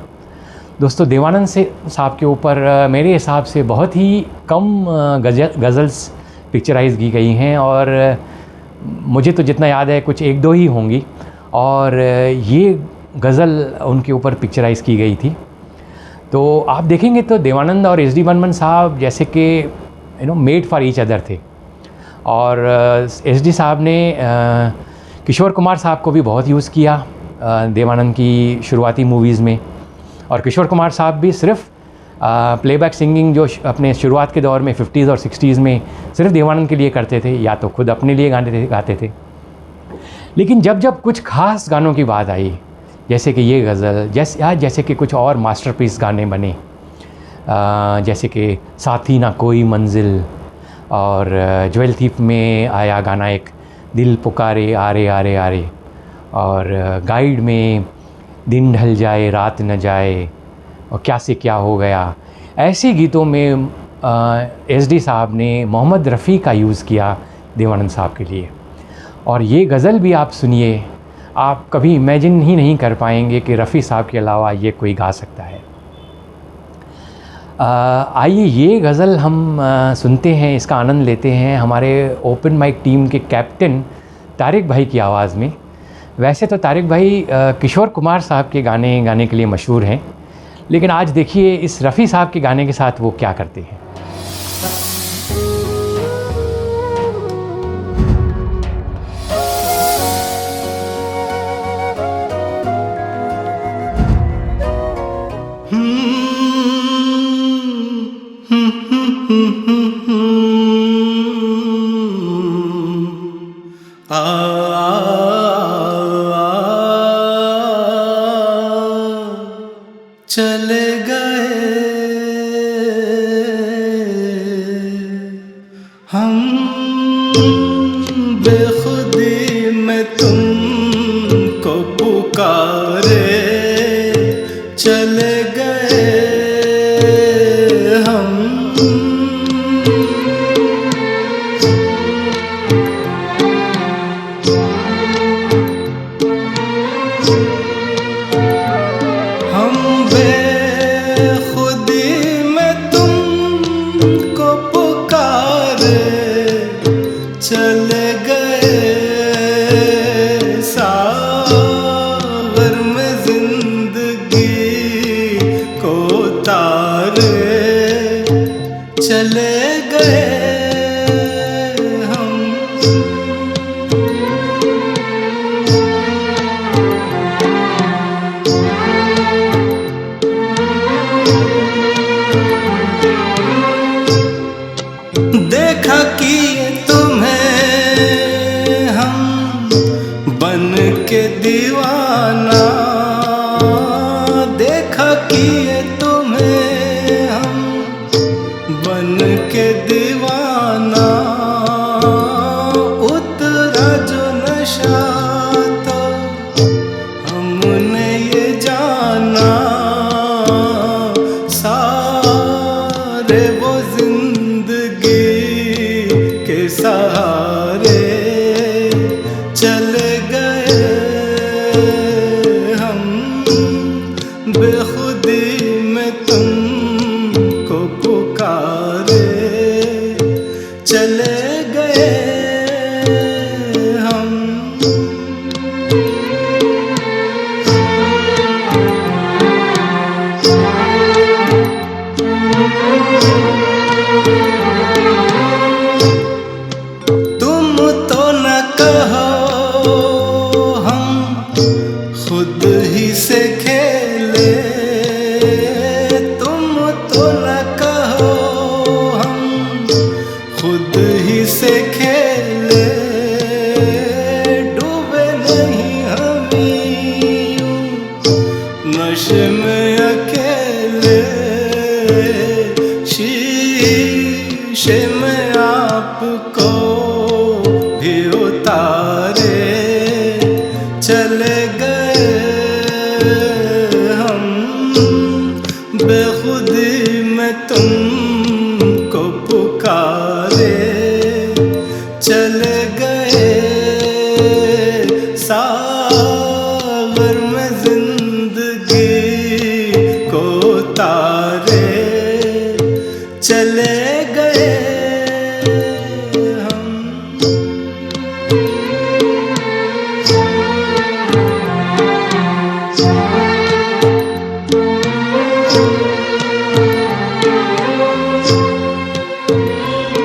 दोस्तों देवानंद साहब के ऊपर मेरे हिसाब से बहुत ही कम गज़ल्स पिक्चराइज़ की गई हैं और मुझे तो जितना याद है कुछ एक दो ही होंगी, और ये गज़ल उनके ऊपर पिक्चराइज़ की गई थी। तो आप देखेंगे तो देवानंद और एस.डी. बर्मन साहब जैसे कि मेड फॉर ईच अदर थे। और एस.डी. साहब ने किशोर कुमार साहब को भी बहुत यूज़ किया देवानंद की शुरुआती मूवीज़ में, और किशोर कुमार साहब भी सिर्फ प्लेबैक सिंगिंग जो अपने शुरुआत के दौर में 50s और 60s में सिर्फ देवानंद के लिए करते थे या तो खुद अपने लिए गाते थे। लेकिन जब कुछ ख़ास गानों की बात आई, जैसे कि ये गज़ल, जैसे कि कुछ और मास्टरपीस गाने बने, जैसे कि साथी ना कोई मंजिल, और ज्वेल थीफ में आया गाना एक दिल पुकारे आरे आरे आरे, और गाइड में दिन ढल जाए रात न जाए, और क्या से क्या हो गया। ऐसे गीतों में एस.डी. साहब ने मोहम्मद रफ़ी का यूज़ किया देवानंद साहब के लिए। और ये गज़ल भी आप सुनिए, आप कभी इमेजिन ही नहीं कर पाएंगे कि रफ़ी साहब के अलावा ये कोई गा सकता है। आइए ये गज़ल हम सुनते हैं, इसका आनंद लेते हैं हमारे ओपन माइक टीम के कैप्टन तारिक भाई की आवाज़ में। वैसे तो तारिक भाई किशोर कुमार साहब के गाने गाने के लिए मशहूर हैं, लेकिन आज देखिए इस रफ़ी साहब के गाने के साथ वो क्या करते हैं। चले गए हम बेखुदी में तुमको पुकारे, चले गए हम चले गए सागर में जिंदगी को तारे, चले गए हम। देखा कि के दीवाना, देखा किए तुम्हें हम बन के दीवाना, उतरा जो नशा तो हमने ये जाना, सारे वो जिंदगी के सहारे चले गए हम, बेखुदी में तुमको पुकारे, चले गए हम। तुम तो न कहो हम सागर में जिंदगी को तारे चले गए हम।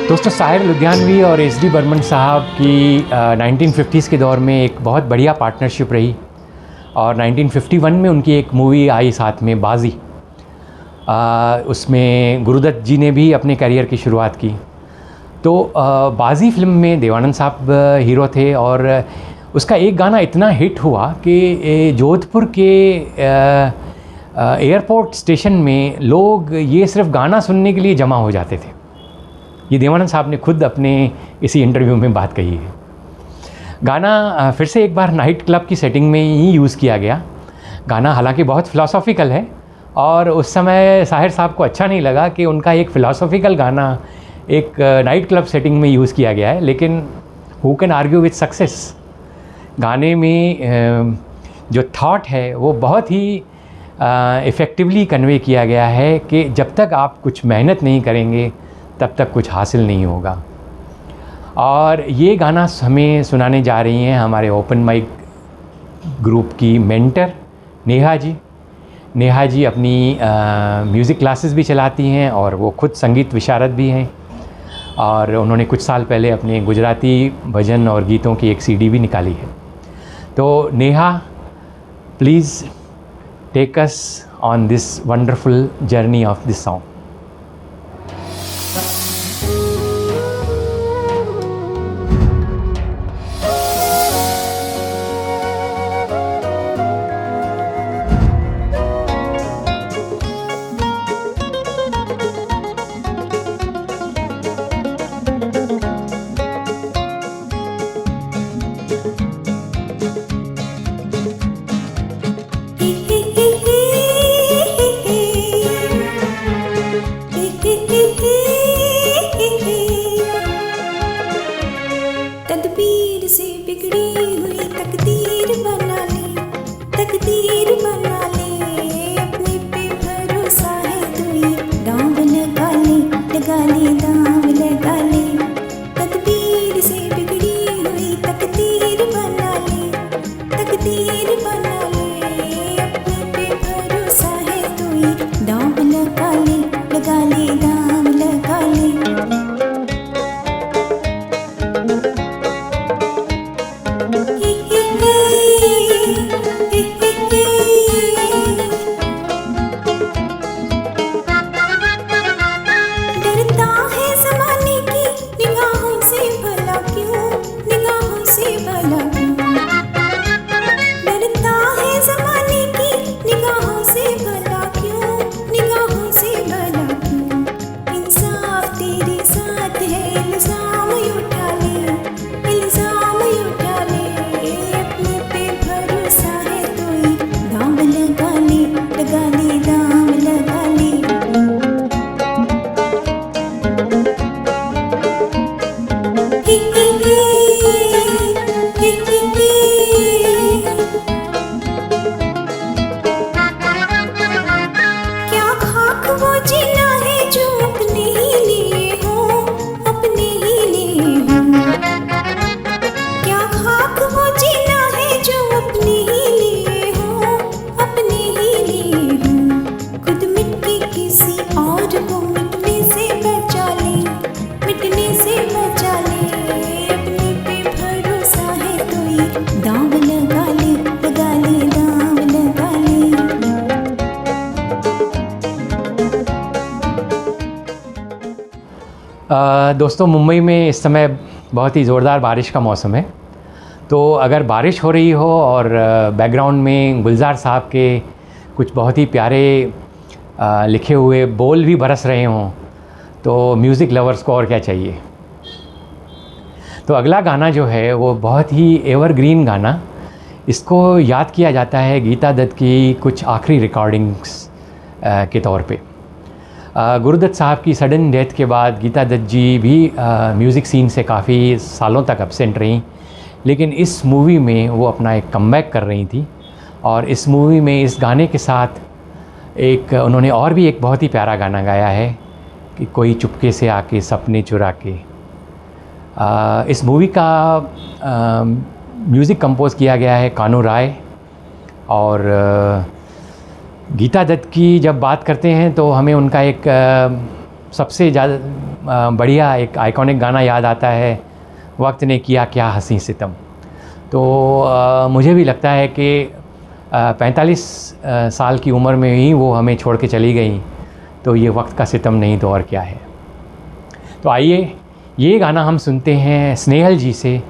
दोस्तों, साहिर लुधियानवी और एस.डी. बर्मन साहब की 1950s के दौर में एक बहुत बढ़िया पार्टनरशिप रही और 1951 में उनकी एक मूवी आई साथ में, बाजी। उसमें गुरुदत्त जी ने भी अपने करियर की शुरुआत की। तो बाजी फिल्म में देवानंद साहब हीरो थे और उसका एक गाना इतना हिट हुआ कि जोधपुर के एयरपोर्ट स्टेशन में लोग ये सिर्फ गाना सुनने के लिए जमा हो जाते थे। ये देवानंद साहब ने खुद अपने इसी इंटरव्यू में बात कही है। गाना फिर से एक बार नाइट क्लब की सेटिंग में ही यूज़ किया गया। गाना हालांकि बहुत फ़िलासॉफ़िकल है और उस समय साहिर साहब को अच्छा नहीं लगा कि उनका एक फ़िलासॉफ़िकल गाना एक नाइट क्लब सेटिंग में यूज़ किया गया है, लेकिन who can argue with success. गाने में जो थॉट है वो बहुत ही इफ़ेक्टिवली कन्वे किया गया है कि जब तक आप कुछ मेहनत नहीं करेंगे तब तक कुछ हासिल नहीं होगा। और ये गाना हमें सुनाने जा रही हैं हमारे ओपन माइक ग्रुप की मेंटर नेहा जी। नेहा जी अपनी म्यूज़िक क्लासेस भी चलाती हैं और वो खुद संगीत विशारद भी हैं और उन्होंने कुछ साल पहले अपने गुजराती भजन और गीतों की एक सीडी भी निकाली है। तो Neha, please take us on this wonderful journey of this song. तदबीर से बिगड़ी हुई तकदीर बना ले, तकदीर बना ले, अपने पे भरोसा है तू ही, दांव लगा ले दांव लगा ले। तदबीर से बिगड़ी हुई तकदीर बना ले, तकदीर बना ले, अपने पे भरोसा है तू ही, दांव लगा ले दांव लगा ले। दोस्तों, मुंबई में इस समय बहुत ही ज़ोरदार बारिश का मौसम है। तो अगर बारिश हो रही हो और बैकग्राउंड में गुलजार साहब के कुछ बहुत ही प्यारे लिखे हुए बोल भी बरस रहे हों तो म्यूज़िक लवर्स को और क्या चाहिए। तो अगला गाना जो है वो बहुत ही एवरग्रीन गाना, इसको याद किया जाता है गीता दत्त की कुछ आखिरी रिकॉर्डिंग्स के तौर पे। गुरुदत्त साहब की सडन डेथ के बाद गीता दत्त जी भी म्यूज़िक सीन से काफ़ी सालों तक एब्सेंट रहीं, लेकिन इस मूवी में वो अपना एक कमबैक कर रही थी। और इस मूवी में इस गाने के साथ एक उन्होंने और भी एक बहुत ही प्यारा गाना गाया है कि कोई चुपके से आके सपने चुरा के। इस मूवी का म्यूज़िक कंपोज़ किया गया है कानू राय। और गीता दत्त की जब बात करते हैं तो हमें उनका एक सबसे ज़्यादा बढ़िया एक आइकॉनिक गाना याद आता है, वक्त ने किया क्या हंसी सितम। तो मुझे भी लगता है कि 45 साल की उम्र में ही वो हमें छोड़ के चली गई, तो ये वक्त का सितम नहीं तो और क्या है। तो आइए ये गाना हम सुनते हैं स्नेहल जी से।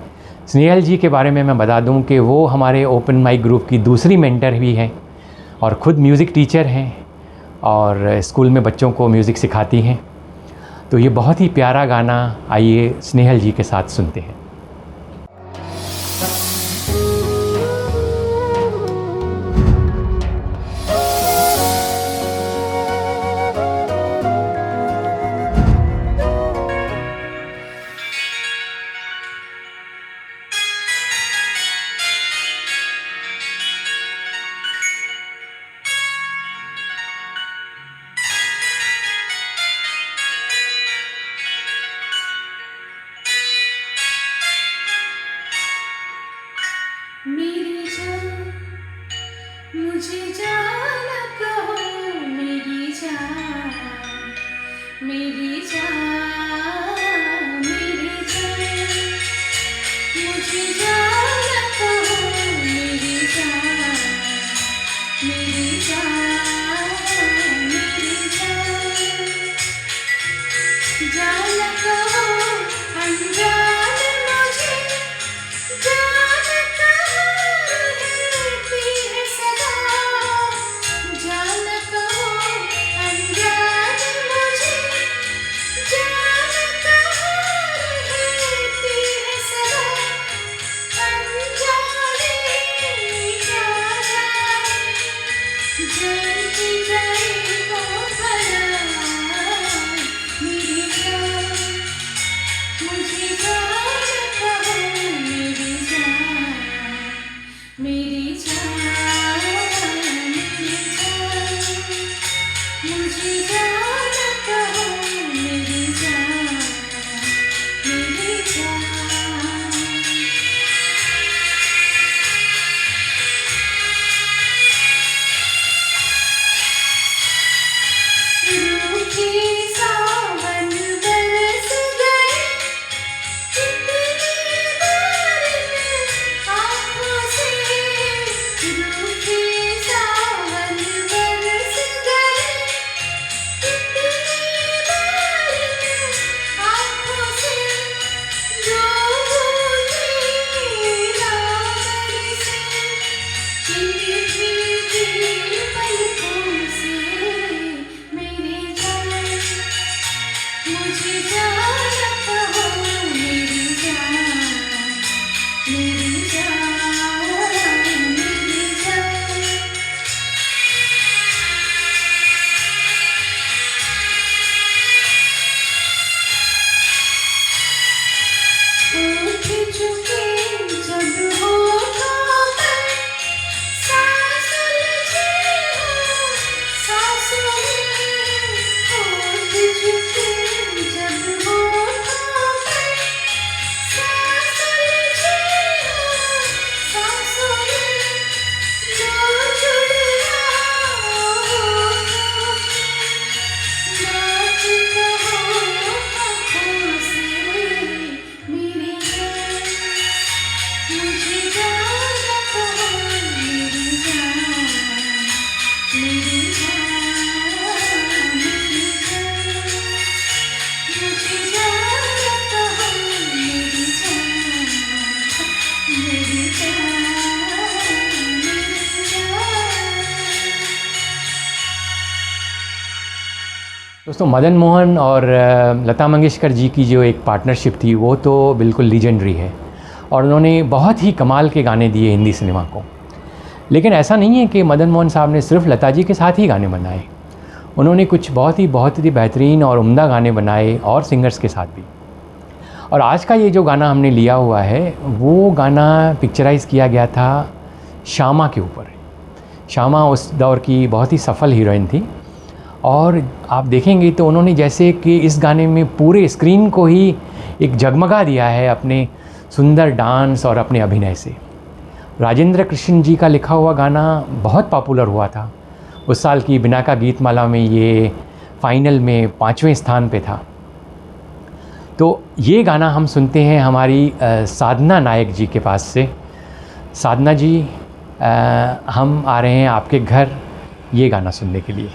स्नेहल जी के बारे में मैं बता दूं कि वो हमारे ओपन माइक ग्रुप की दूसरी मेंटर भी हैं और ख़ुद म्यूज़िक टीचर हैं और स्कूल में बच्चों को म्यूज़िक सिखाती हैं। तो ये बहुत ही प्यारा गाना आइए स्नेहल जी के साथ सुनते हैं। मेरी जान मुझे जाना कहो, मेरी जान मेरी जान मेरी जान मुझे जाना कहो, मेरी जान मेरी जान मेरी जान जाना कहो अनजान मुझे जान दोस्तों मदन मोहन और लता मंगेशकर जी की जो एक पार्टनरशिप थी वो तो बिल्कुल लीजेंडरी है और उन्होंने बहुत ही कमाल के गाने दिए हिंदी सिनेमा को। लेकिन ऐसा नहीं है कि मदन मोहन साहब ने सिर्फ लता जी के साथ ही गाने बनाए, उन्होंने कुछ बहुत ही बेहतरीन और उम्दा गाने बनाए और सिंगर्स के साथ भी। और आज का ये जो गाना हमने लिया हुआ है वो गाना पिक्चराइज़ किया गया था श्यामा के ऊपर। श्यामा उस दौर की बहुत ही सफल हीरोइन थी और आप देखेंगे तो उन्होंने जैसे कि इस गाने में पूरे स्क्रीन को ही एक जगमगा दिया है अपने सुंदर डांस और अपने अभिनय से। राजेंद्र कृष्ण जी का लिखा हुआ गाना बहुत पॉपुलर हुआ था। उस साल की बिनाका गीतमाला में ये फाइनल में 5वें स्थान पे था। तो ये गाना हम सुनते हैं हमारी साधना नायक जी के पास से। साधना जी, हम आ रहे हैं आपके घर ये गाना सुनने के लिए।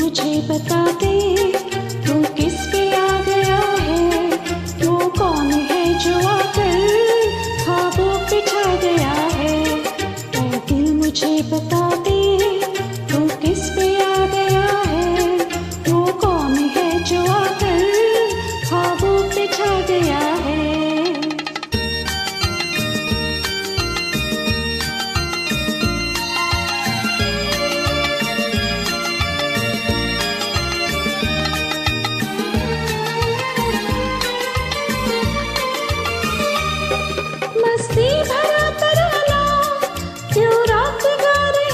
मुझे बता दे तू किस पे आ गया है, तू कौन है जो आकर ख्वाबों पे छा गया है। ऐ दिल मुझे बता दे तू किस पे आ गया है, तू कौन है जो आकर ख्वाबों पे छा गया है। मस्ती भरा तराना क्यों रात गा रही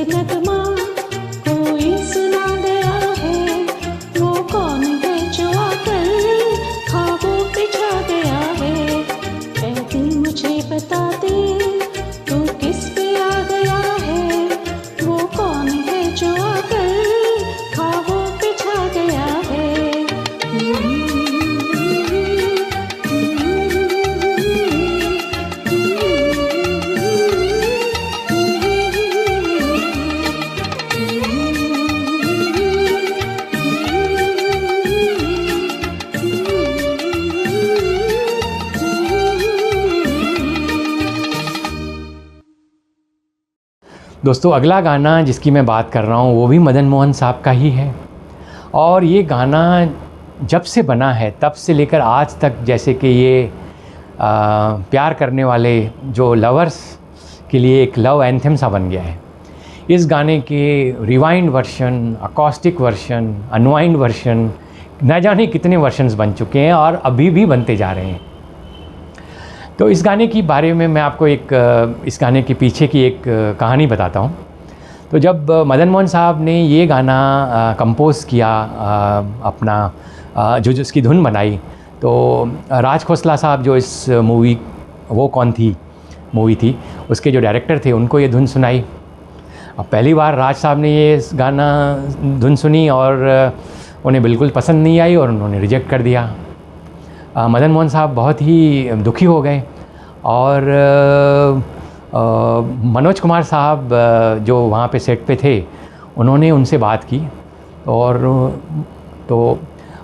नगमा कोई सुना गया है, वो कौन है जो आकर ख्वाबों पे छा गया है। ऐ दिल मुझे बता दे तू किस पे आ गया है, वो कौन है जो आकर ख्वाबों पे छा गया है। दोस्तों अगला गाना जिसकी मैं बात कर रहा हूँ वो भी मदन मोहन साहब का ही है, और ये गाना जब से बना है तब से लेकर आज तक, जैसे कि ये प्यार करने वाले जो लवर्स के लिए एक लव एंथम सा बन गया है। इस गाने के rewind version, acoustic version, unwind version, न जाने कितने वर्शंस बन चुके हैं और अभी भी बनते जा रहे हैं। तो इस गाने के बारे में मैं आपको इस गाने के पीछे की एक कहानी बताता हूँ। तो जब मदन मोहन साहब ने ये गाना कंपोज़ किया, अपना जो जिसकी धुन बनाई, तो राज खोसला साहब जो इस मूवी वो कौन थी मूवी थी उसके जो डायरेक्टर थे उनको ये धुन सुनाई। अब पहली बार राज साहब ने ये गाना धुन सुनी और उन्हें बिल्कुल पसंद नहीं आई और उन्होंने रिजेक्ट कर दिया। मदन मोहन साहब बहुत ही दुखी हो गए और मनोज कुमार साहब जो वहाँ पे सेट पे थे उन्होंने उनसे बात की, और तो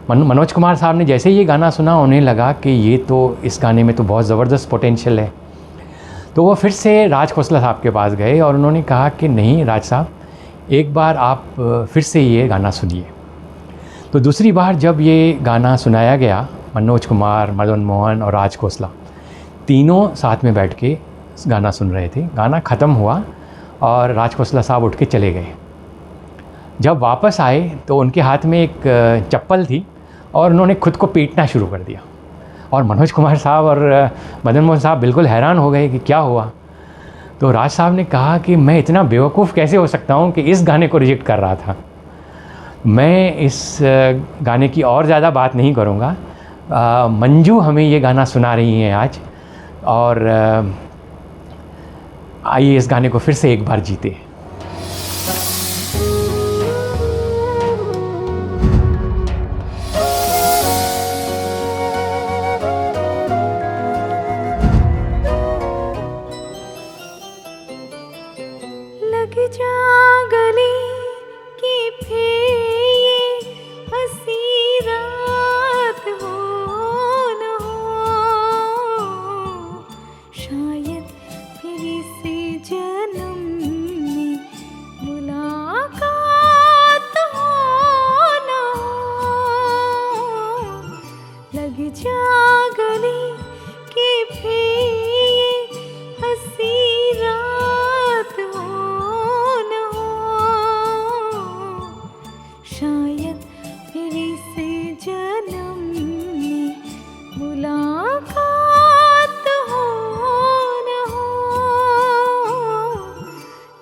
मनोज कुमार साहब ने जैसे ही ये गाना सुना उन्हें लगा कि ये तो इस गाने में तो बहुत ज़बरदस्त पोटेंशियल है। तो वो फिर से राज खोसला साहब के पास गए और उन्होंने कहा कि नहीं राज साहब, एक बार आप फिर से ये गाना सुनिए। तो दूसरी बार जब ये गाना सुनाया गया, मनोज कुमार, मदन मोहन और राज खोसला तीनों साथ में बैठ के गाना सुन रहे थे। गाना ख़त्म हुआ और राज खोसला साहब उठ के चले गए। जब वापस आए तो उनके हाथ में एक चप्पल थी और उन्होंने खुद को पीटना शुरू कर दिया, और मनोज कुमार साहब और मदन मोहन साहब बिल्कुल हैरान हो गए कि क्या हुआ। तो राज साहब ने कहा कि मैं इतना बेवकूफ़ कैसे हो सकता हूँ कि इस गाने को रिजेक्ट कर रहा था। मैं इस गाने की और ज़्यादा बात नहीं करूँगा। मंजू हमें ये गाना सुना रही हैं आज, और आइए इस गाने को फिर से एक बार जीते। लग जा गले की फिर ये हंसी रात हो न हो, शायद फिर इसी जन्म में मुलाकात हो न हो। लग जा गले की फिर ये हंसी रात हो न हो, शायद फिर इस जन्म में मुलाकात हो न हो।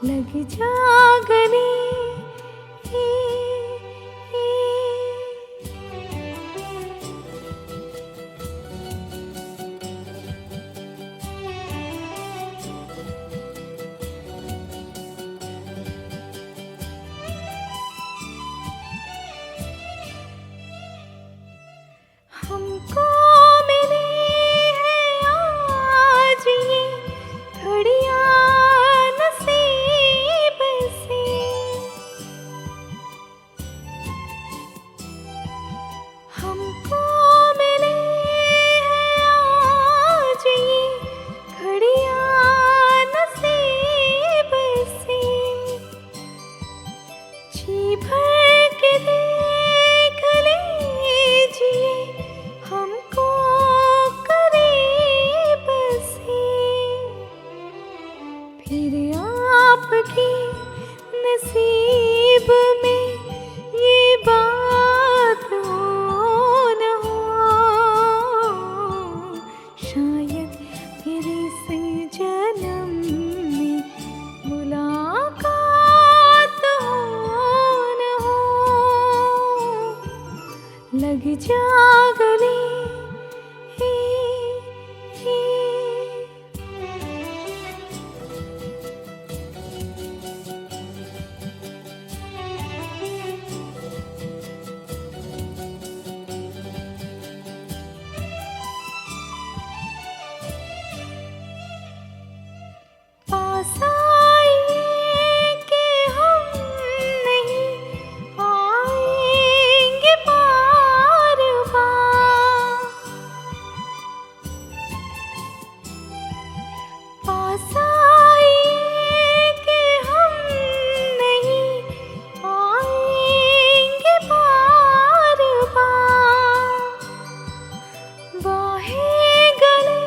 लग जा गले हमको मिले हैं आज ये घड़ियां नसीब से, हमको मिले हैं आज ये घड़ियां नसीब से। जी भर के देख लीजिए हमको करीब से, फिर आपकी नसीब में ये बात हो न हो, शायद फिर इस जन्म में मुलाकात जा गले पास आइए कि हम नहीं आएंगे बार बार, पास आइए कि हम नहीं आएंगे बार बार, बाहें गले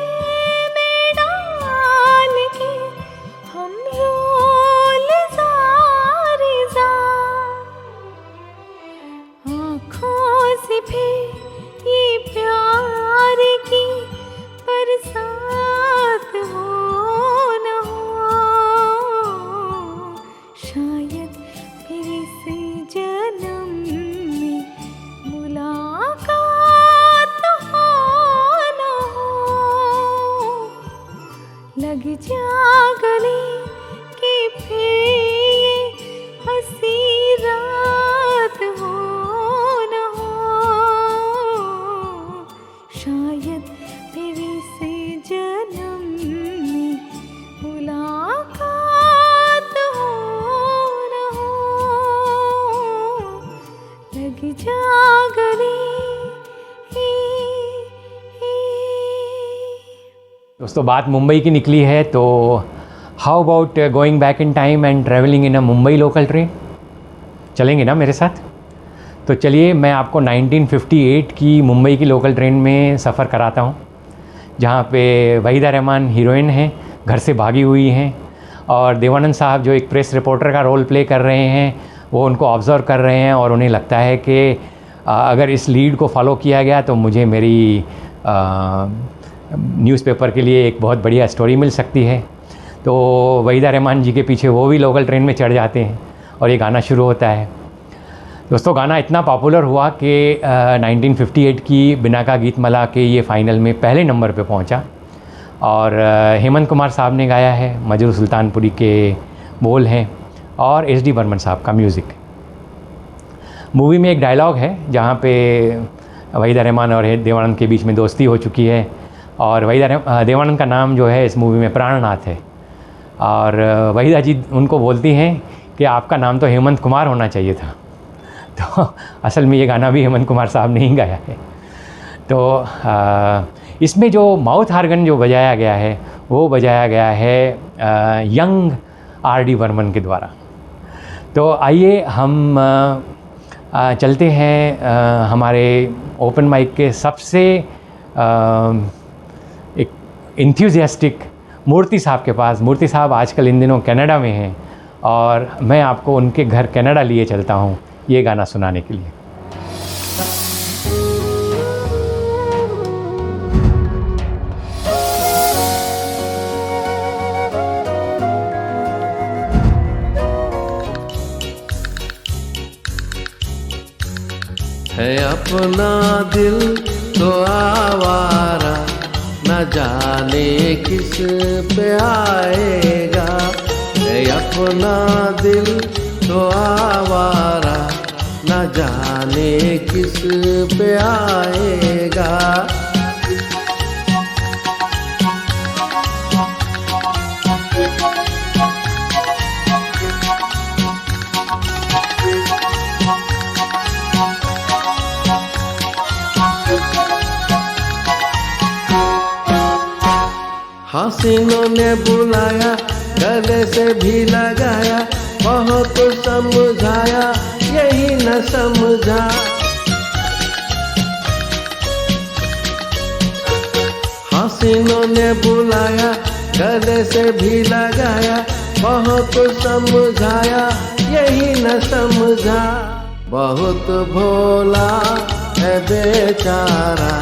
में डाल के हम रोल जार जार, आँखों से फिर ये प्यार की बरसात हो न हो, शायद फिर इस जन्म में मुलाकात हो न हो, लग जा गले कि फिर ये हंसी रात हो न हो, शायद फिर इस जन्म में मुलाकात हो न हो, लग जा गले दोस्तों बात मुंबई की निकली है, तो how about going back in time and travelling in a Mumbai local train? चलेंगे ना मेरे साथ? तो चलिए मैं आपको 1958 की मुंबई की लोकल ट्रेन में सफ़र कराता हूँ, जहाँ पे वहीदा रहमान हीरोइन हैं, घर से भागी हुई हैं, और देवानंद साहब जो एक प्रेस रिपोर्टर का रोल प्ले कर रहे हैं वो उनको ऑब्ज़र्व कर रहे हैं, और उन्हें लगता है कि अगर इस लीड को फॉलो किया गया तो मुझे मेरी न्यूज़पेपर के लिए एक बहुत बढ़िया स्टोरी मिल सकती है। तो वहीदा रहमान जी के पीछे वो भी लोकल ट्रेन में चढ़ जाते हैं और ये गाना शुरू होता है। दोस्तों गाना इतना पॉपुलर हुआ कि 1958 की बिनाका गीतमाला के ये फाइनल में पहले नंबर पे पहुंचा, और हेमंत कुमार साहब ने गाया है, मजरू सुल्तानपुरी के बोल हैं और एस.डी. बर्मन साहब का म्यूज़िक। मूवी में एक डायलॉग है जहाँ पे वहीदा रहमान और देवानंद के बीच में दोस्ती हो चुकी है, और देवानंद का नाम जो है इस मूवी में प्राणनाथ है, और वहीदा जी उनको बोलती हैं कि आपका नाम तो हेमंत कुमार होना चाहिए था। तो असल में ये गाना भी हेमंत कुमार साहब ने ही गाया है। तो इसमें जो माउथ आर्गन जो बजाया गया है वो बजाया गया है यंग आर.डी. बर्मन के द्वारा। तो आइए हम चलते हैं हमारे ओपन माइक के सबसे एक इंथ्यूजियास्टिक मूर्ति साहब के पास। मूर्ति साहब आजकल इन दिनों कनाडा में हैं, और मैं आपको उनके घर कनाडा लिए चलता हूँ ये गाना सुनाने के लिए। है अपना दिल तो आवारा, न जाने किस पे आएगा। है अपना दिल तो आवारा, न जाने किस पे आएगा। हसीनों ने बुलाया, गले से भी लगाया, बहुत समझाया यही न समझा। हसीनों ने बुलाया, गले से भी लगाया, बहुत समझाया यही न समझा। बहुत भोला है बेचारा,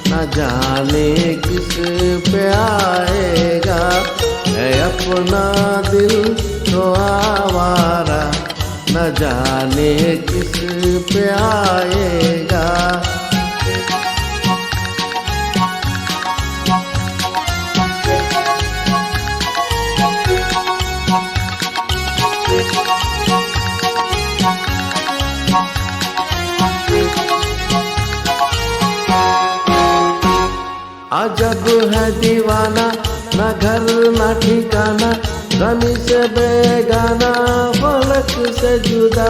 न जाने किस पे आएगा। है अपना दिल तो आवारा, न जाने किस पे आएगा। अजब है दीवाना, ना घर ना ठिकाना, ज़मीं से बेगाना, फलक से जुदा।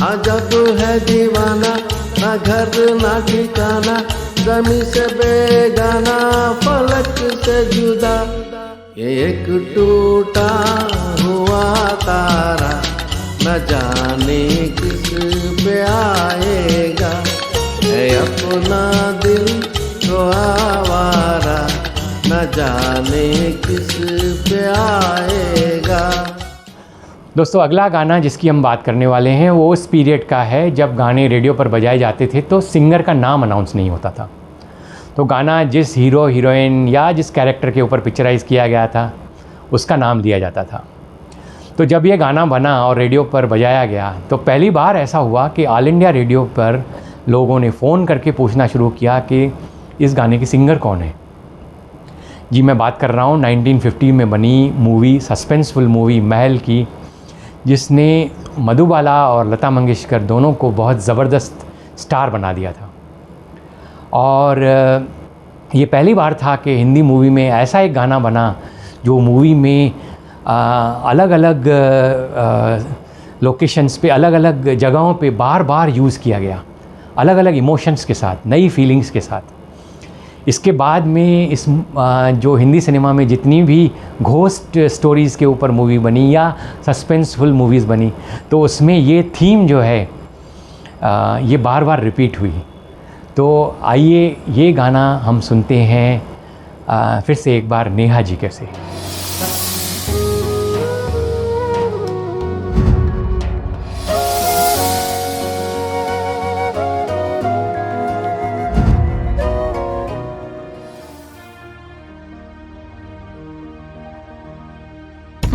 अजब है दीवाना, ना घर ना ठिकाना, ज़मीं से बेगाना, फलक से जुदा। ये एक टूटा हुआ तारा, न जाने किस पे आएगा, है अपना दिल तो आवारा, न जाने किस पे आएगा। दोस्तों अगला गाना जिसकी हम बात करने वाले हैं वो उस पीरियड का है जब गाने रेडियो पर बजाए जाते थे तो सिंगर का नाम अनाउंस नहीं होता था। तो गाना जिस हीरो हीरोइन या जिस कैरेक्टर के ऊपर पिक्चराइज़ किया गया था उसका नाम दिया जाता था। तो जब ये गाना बना और रेडियो पर बजाया गया तो पहली बार ऐसा हुआ कि ऑल इंडिया रेडियो पर लोगों ने फ़ोन करके पूछना शुरू किया कि इस गाने की सिंगर कौन है। जी मैं बात कर रहा हूँ 1950 में बनी मूवी, सस्पेंसफुल मूवी महल की, जिसने मधुबाला और लता मंगेशकर दोनों को बहुत ज़बरदस्त स्टार बना दिया था। और ये पहली बार था कि हिंदी मूवी में ऐसा एक गाना बना जो मूवी में अलग अलग लोकेशंस पे, अलग अलग जगहों पे बार बार यूज़ किया गया, अलग अलग इमोशंस के साथ, नई फीलिंग्स के साथ। इसके बाद में इस जो हिंदी सिनेमा में जितनी भी घोस्ट स्टोरीज़ के ऊपर मूवी बनी या सस्पेंसफुल मूवीज़ बनी तो उसमें ये थीम जो है ये बार बार रिपीट हुई। तो आइए ये गाना हम सुनते हैं फिर से एक बार नेहा जी के से।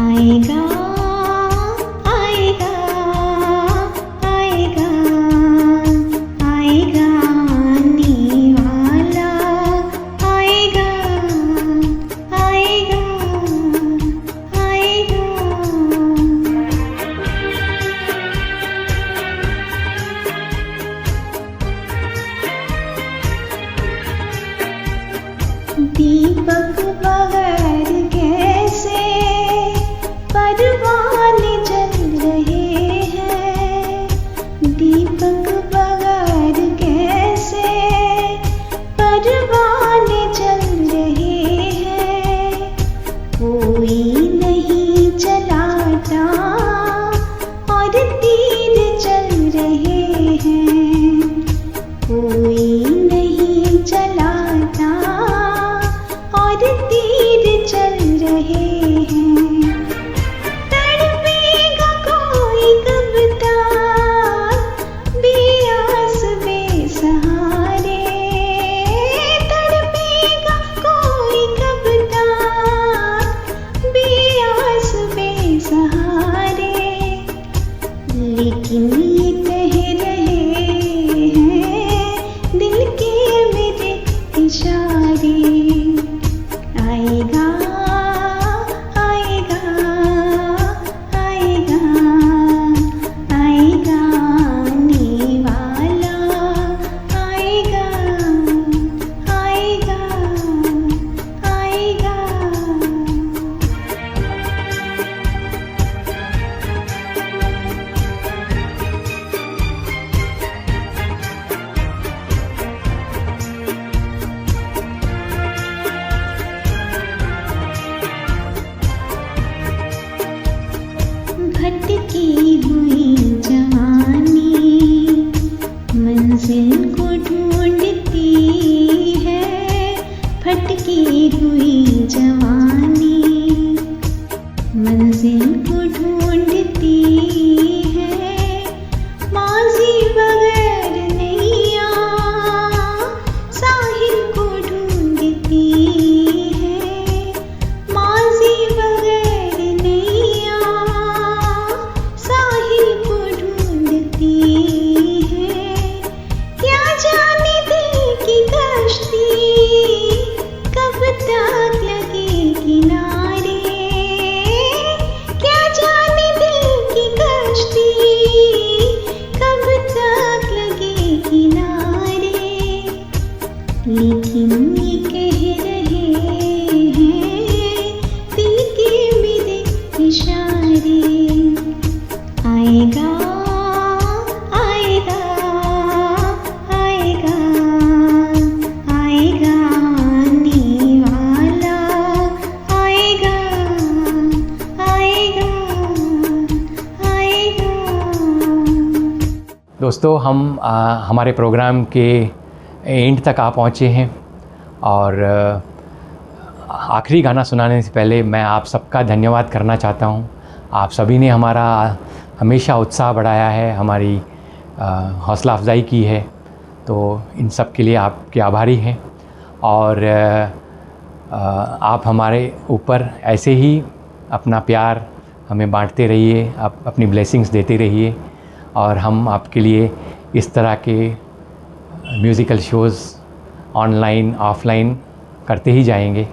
आएगा आएगा आएगा आएगा आने वाला, आएगा आएगा आएगा। दीपक बगैर कैसे परवाने जल रहे हैं, दीपक बगैर कैसे परवाने जल रहे हैं। कोई नहीं जलाता और तीर चल रहे हैं, कोई नहीं जलाता और तीर चल रहे हैं। तड़पेगा कोई कब तक बेआस बेसहारे, तड़पेगा कोई कब तक बेआस बेसहारे। लेकिन ये कह रहे हैं दिल के मेरे इशारे, आएगा आएगा आएगा आएगा आने वाला, आएगा आएगा आएगा। भटकी हुई जवानी मंजिल को ढूंढती है, भटकी हुई जवानी मंजिल को ढूंढती है। माज़ी बगैर नैया साहिल को ढूंढती है, माज़ी बगैर नैया साहिल को ढूंढती है। क्या जाने दिल की कश्ती कब तक लगे किनारे, क्या जाने दिल की कश्ती दोस्तों हम हमारे प्रोग्राम के एंड तक आ पहुँचे हैं और आखिरी गाना सुनाने से पहले मैं आप सबका धन्यवाद करना चाहता हूँ। आप सभी ने हमारा हमेशा उत्साह बढ़ाया है, हमारी हौसला अफजाई की है, तो इन सब के लिए आपके आभारी हैं। और आप हमारे ऊपर ऐसे ही अपना प्यार हमें बांटते रहिए, आप अपनी ब्लेसिंग्स देते रहिए और हम आपके लिए इस तरह के म्यूज़िकल शोज़ ऑनलाइन ऑफलाइन करते ही जाएंगे।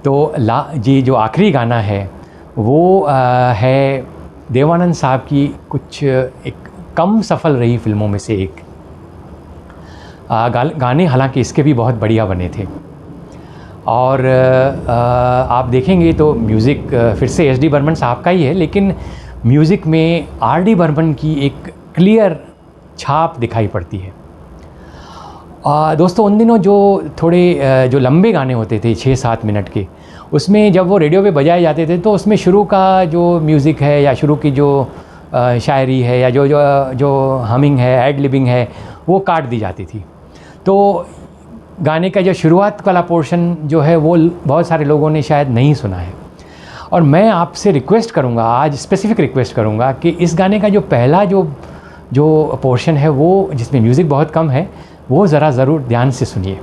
तो जी जो आखिरी गाना है वो है देवानंद साहब की कुछ एक कम सफल रही फ़िल्मों में से एक। गाने हालांकि इसके भी बहुत बढ़िया बने थे और आप देखेंगे तो म्यूज़िक फिर से एस डी बर्मन साहब का ही है, लेकिन म्यूज़िक में आर डी बर्मन की एक क्लियर छाप दिखाई पड़ती है। दोस्तों उन दिनों जो थोड़े जो लंबे गाने होते थे 6-7 मिनट के, उसमें जब वो रेडियो पे बजाए जाते थे तो उसमें शुरू का जो म्यूज़िक है या शुरू की जो शायरी है या जो हमिंग है, एड लिबिंग है, वो काट दी जाती थी। तो गाने का जो शुरुआत वाला पोर्शन जो है वो बहुत सारे लोगों ने शायद नहीं सुना है। और मैं आपसे रिक्वेस्ट करूँगा, आज स्पेसिफ़िक रिक्वेस्ट करूँगा कि इस गाने का जो पहला जो पोर्शन है वो जिसमें म्यूज़िक बहुत कम है, वो ज़रा ज़रूर ध्यान से सुनिए।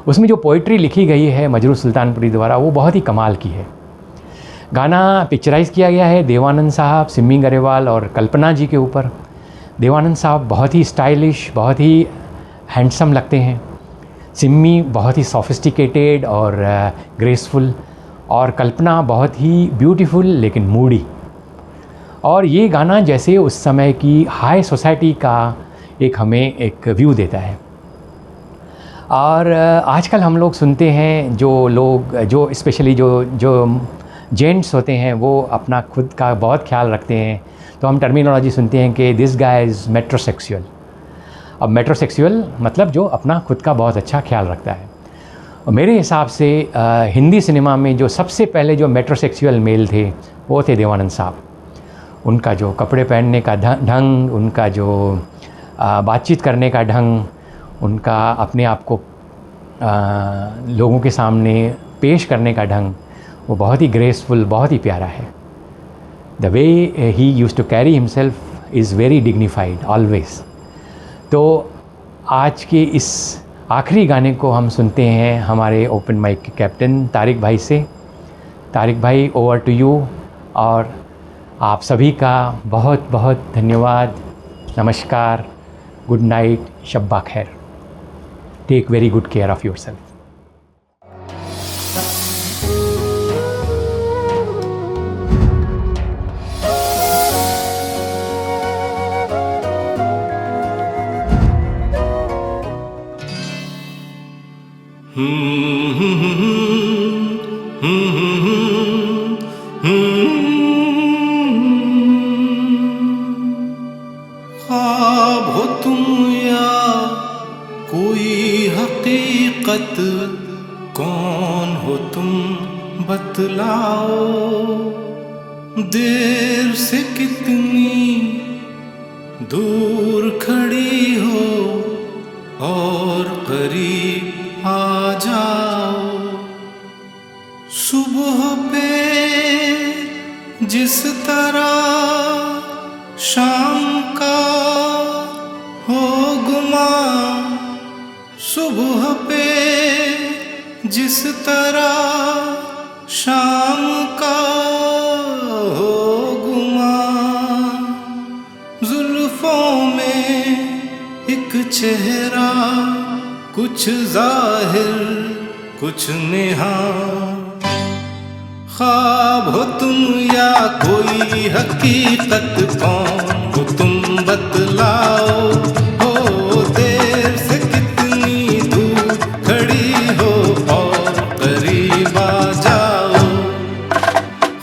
उसमें जो पोइट्री लिखी गई है मजरूह सुल्तानपुरी द्वारा, वो बहुत ही कमाल की है। गाना पिक्चराइज़ किया गया है देवानंद साहब, सिम्मी गरेवाल और कल्पना जी के ऊपर। देवानंद साहब बहुत ही स्टाइलिश, बहुत ही हैंडसम लगते हैं। सिम्मी बहुत ही सोफिस्टिकेटेड और ग्रेसफुल, और कल्पना बहुत ही ब्यूटीफुल लेकिन मूडी। और ये गाना जैसे उस समय की हाई सोसाइटी का हमें एक व्यू देता है। और आजकल हम लोग सुनते हैं जो स्पेशली जो जेंट्स होते हैं वो अपना खुद का बहुत ख्याल रखते हैं, तो हम टर्मिनोलॉजी सुनते हैं कि दिस गाय इज़ मेट्रोसेक्सुअल। अब मेट्रोसेक्सुअल मतलब जो अपना खुद का बहुत अच्छा ख्याल रखता है। और मेरे हिसाब से हिंदी सिनेमा में जो सबसे पहले जो मेट्रोसेक्सुअल मेल थे वो थे देवानंद साहब। उनका जो कपड़े पहनने का ढंग, उनका जो बातचीत करने का ढंग, उनका अपने आप को लोगों के सामने पेश करने का ढंग, वो बहुत ही ग्रेसफुल, बहुत ही प्यारा है। The way he used to carry himself is very dignified always. तो आज के इस आखिरी गाने को हम सुनते हैं हमारे ओपन माइक के कैप्टन तारिक भाई से। तारिक भाई, ओवर टू यू। और आप सभी का बहुत बहुत धन्यवाद। नमस्कार, गुड नाइट, शब्बा खैर। Take very good care of yourself. ख्वाब हो तुम या कोई हकीकत, कौन हो तुम बतलाओ। देर से कितनी दूर खड़ी हो और करीब आ जाओ। सुबह पे जिस तरह शाम का हो गुमा, सुबह पे जिस तरह शाम का हो गुमा। जुल्फों में एक चेहरा, कुछ जाहिर कुछ नेहा। ख्वाब हो तुम या कोई हकीकत, कौन हो तुम बतलाओ। हो देर से कितनी दूर खड़ी हो और करीब आ जाओ।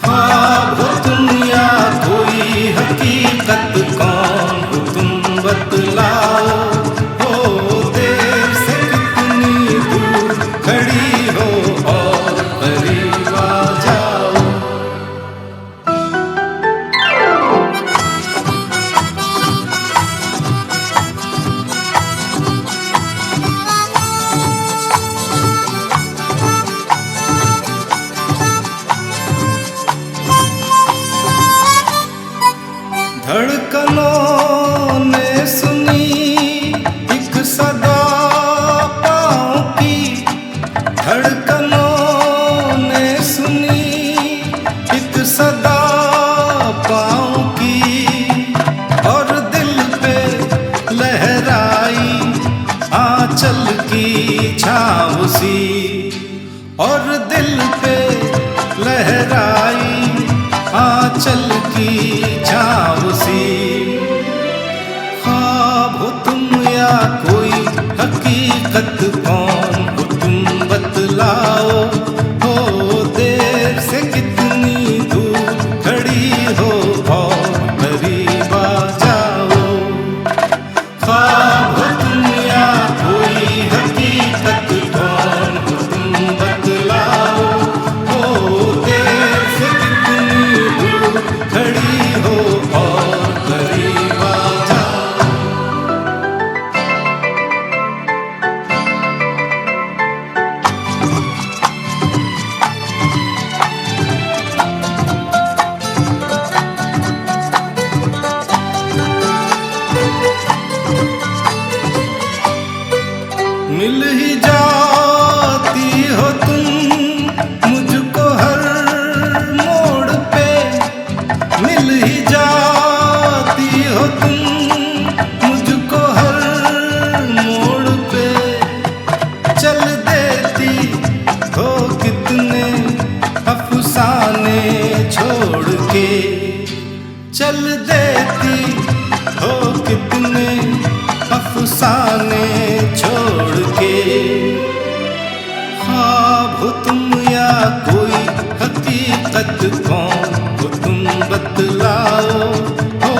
ख्वाब हो तुम या कोई हकीकत, कौन हो तुम बतलाओ। हो देर से कितनी दूर खड़ी हो और करीब आ जाओ। सदा पाँव की और दिल पे लहराई आंचल की छाँव सी, और दिल पे लहराई आंचल की छाँव सी। ख्वाब हो तुम या कोई हकीकत, कौन हो तुम बतलाओ। हो देर से कितनी दूर खड़ी हो और करीब आ जाओ। ख्वाब हो तुम या कोई हकीकत, कौन हो तुम बतलाओ। हो देर से कितनी दूर खड़ी हो और करीब आ जाओ। मिल ही जाती हो तुम मुझको हर मोड़ पे, मिल ही जाती हो तुम मुझको हर मोड़ पे। चल देती हो कितने अफसाने छोड़ के, चल देती हो कितने अफसाने छोड़ के। ख्वाब हो तुम या कोई हकीकत, कौन हो तुम बतलाओ। हो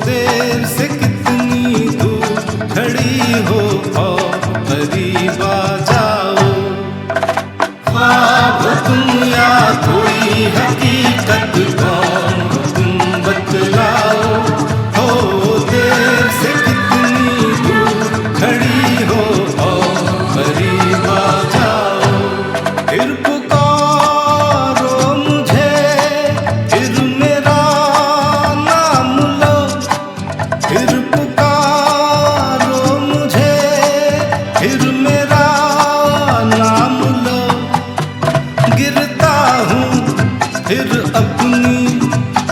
देर से कितनी दूर खड़ी हो और करीब आ जाओ। ख्वाब हो तुम या कोई हकीकत, कौन हो तुम बतलाओ। हो देर से कितनी दूर खड़ी हो और करीब आ जाओ। फिर पुकारो मुझे, फिर मेरा नाम लो। फिर पुकारो मुझे, फिर मेरा नाम लो। गिरता हूँ फिर अपनी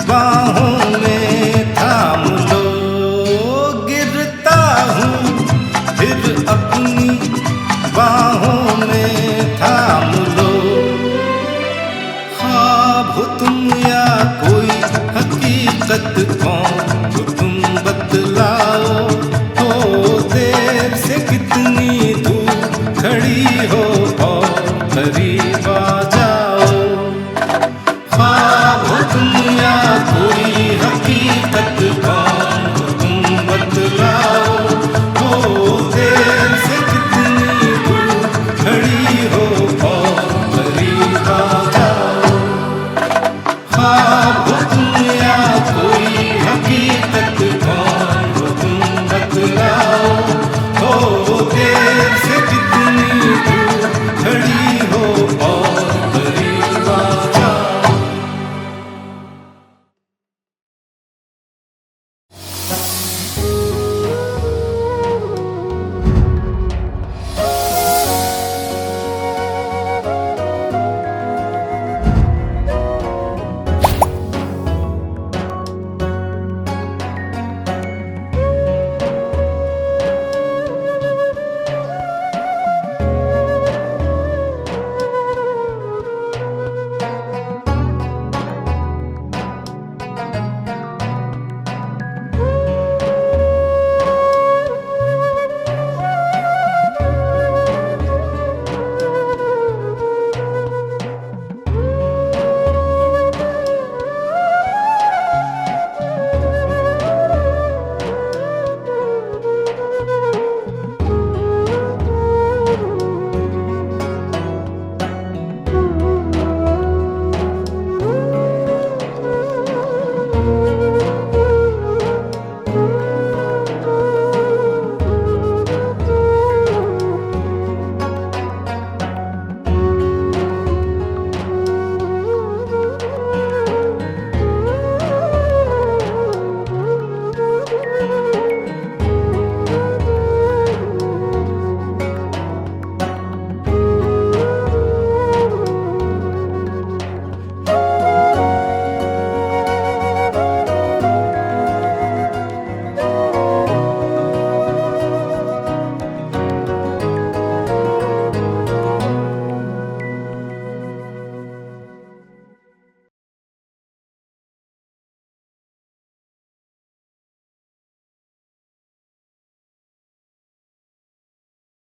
बाहों में थाम लो। गिरता हूँ फिर अपनी बाहों में थाम लो। ख्वाब हो तुम या कोई हकीकत, कौन हो तुम बतलाओ। हो देर से कितनी दूर खड़ी हो और करीब आ जाओ। ख्वाब हो तुम या कोई हकीकत, कौन हो तुम बतलाओ। हो देर से कितनी दूर खड़ी हो और करीब आ जाओ। ख्वाब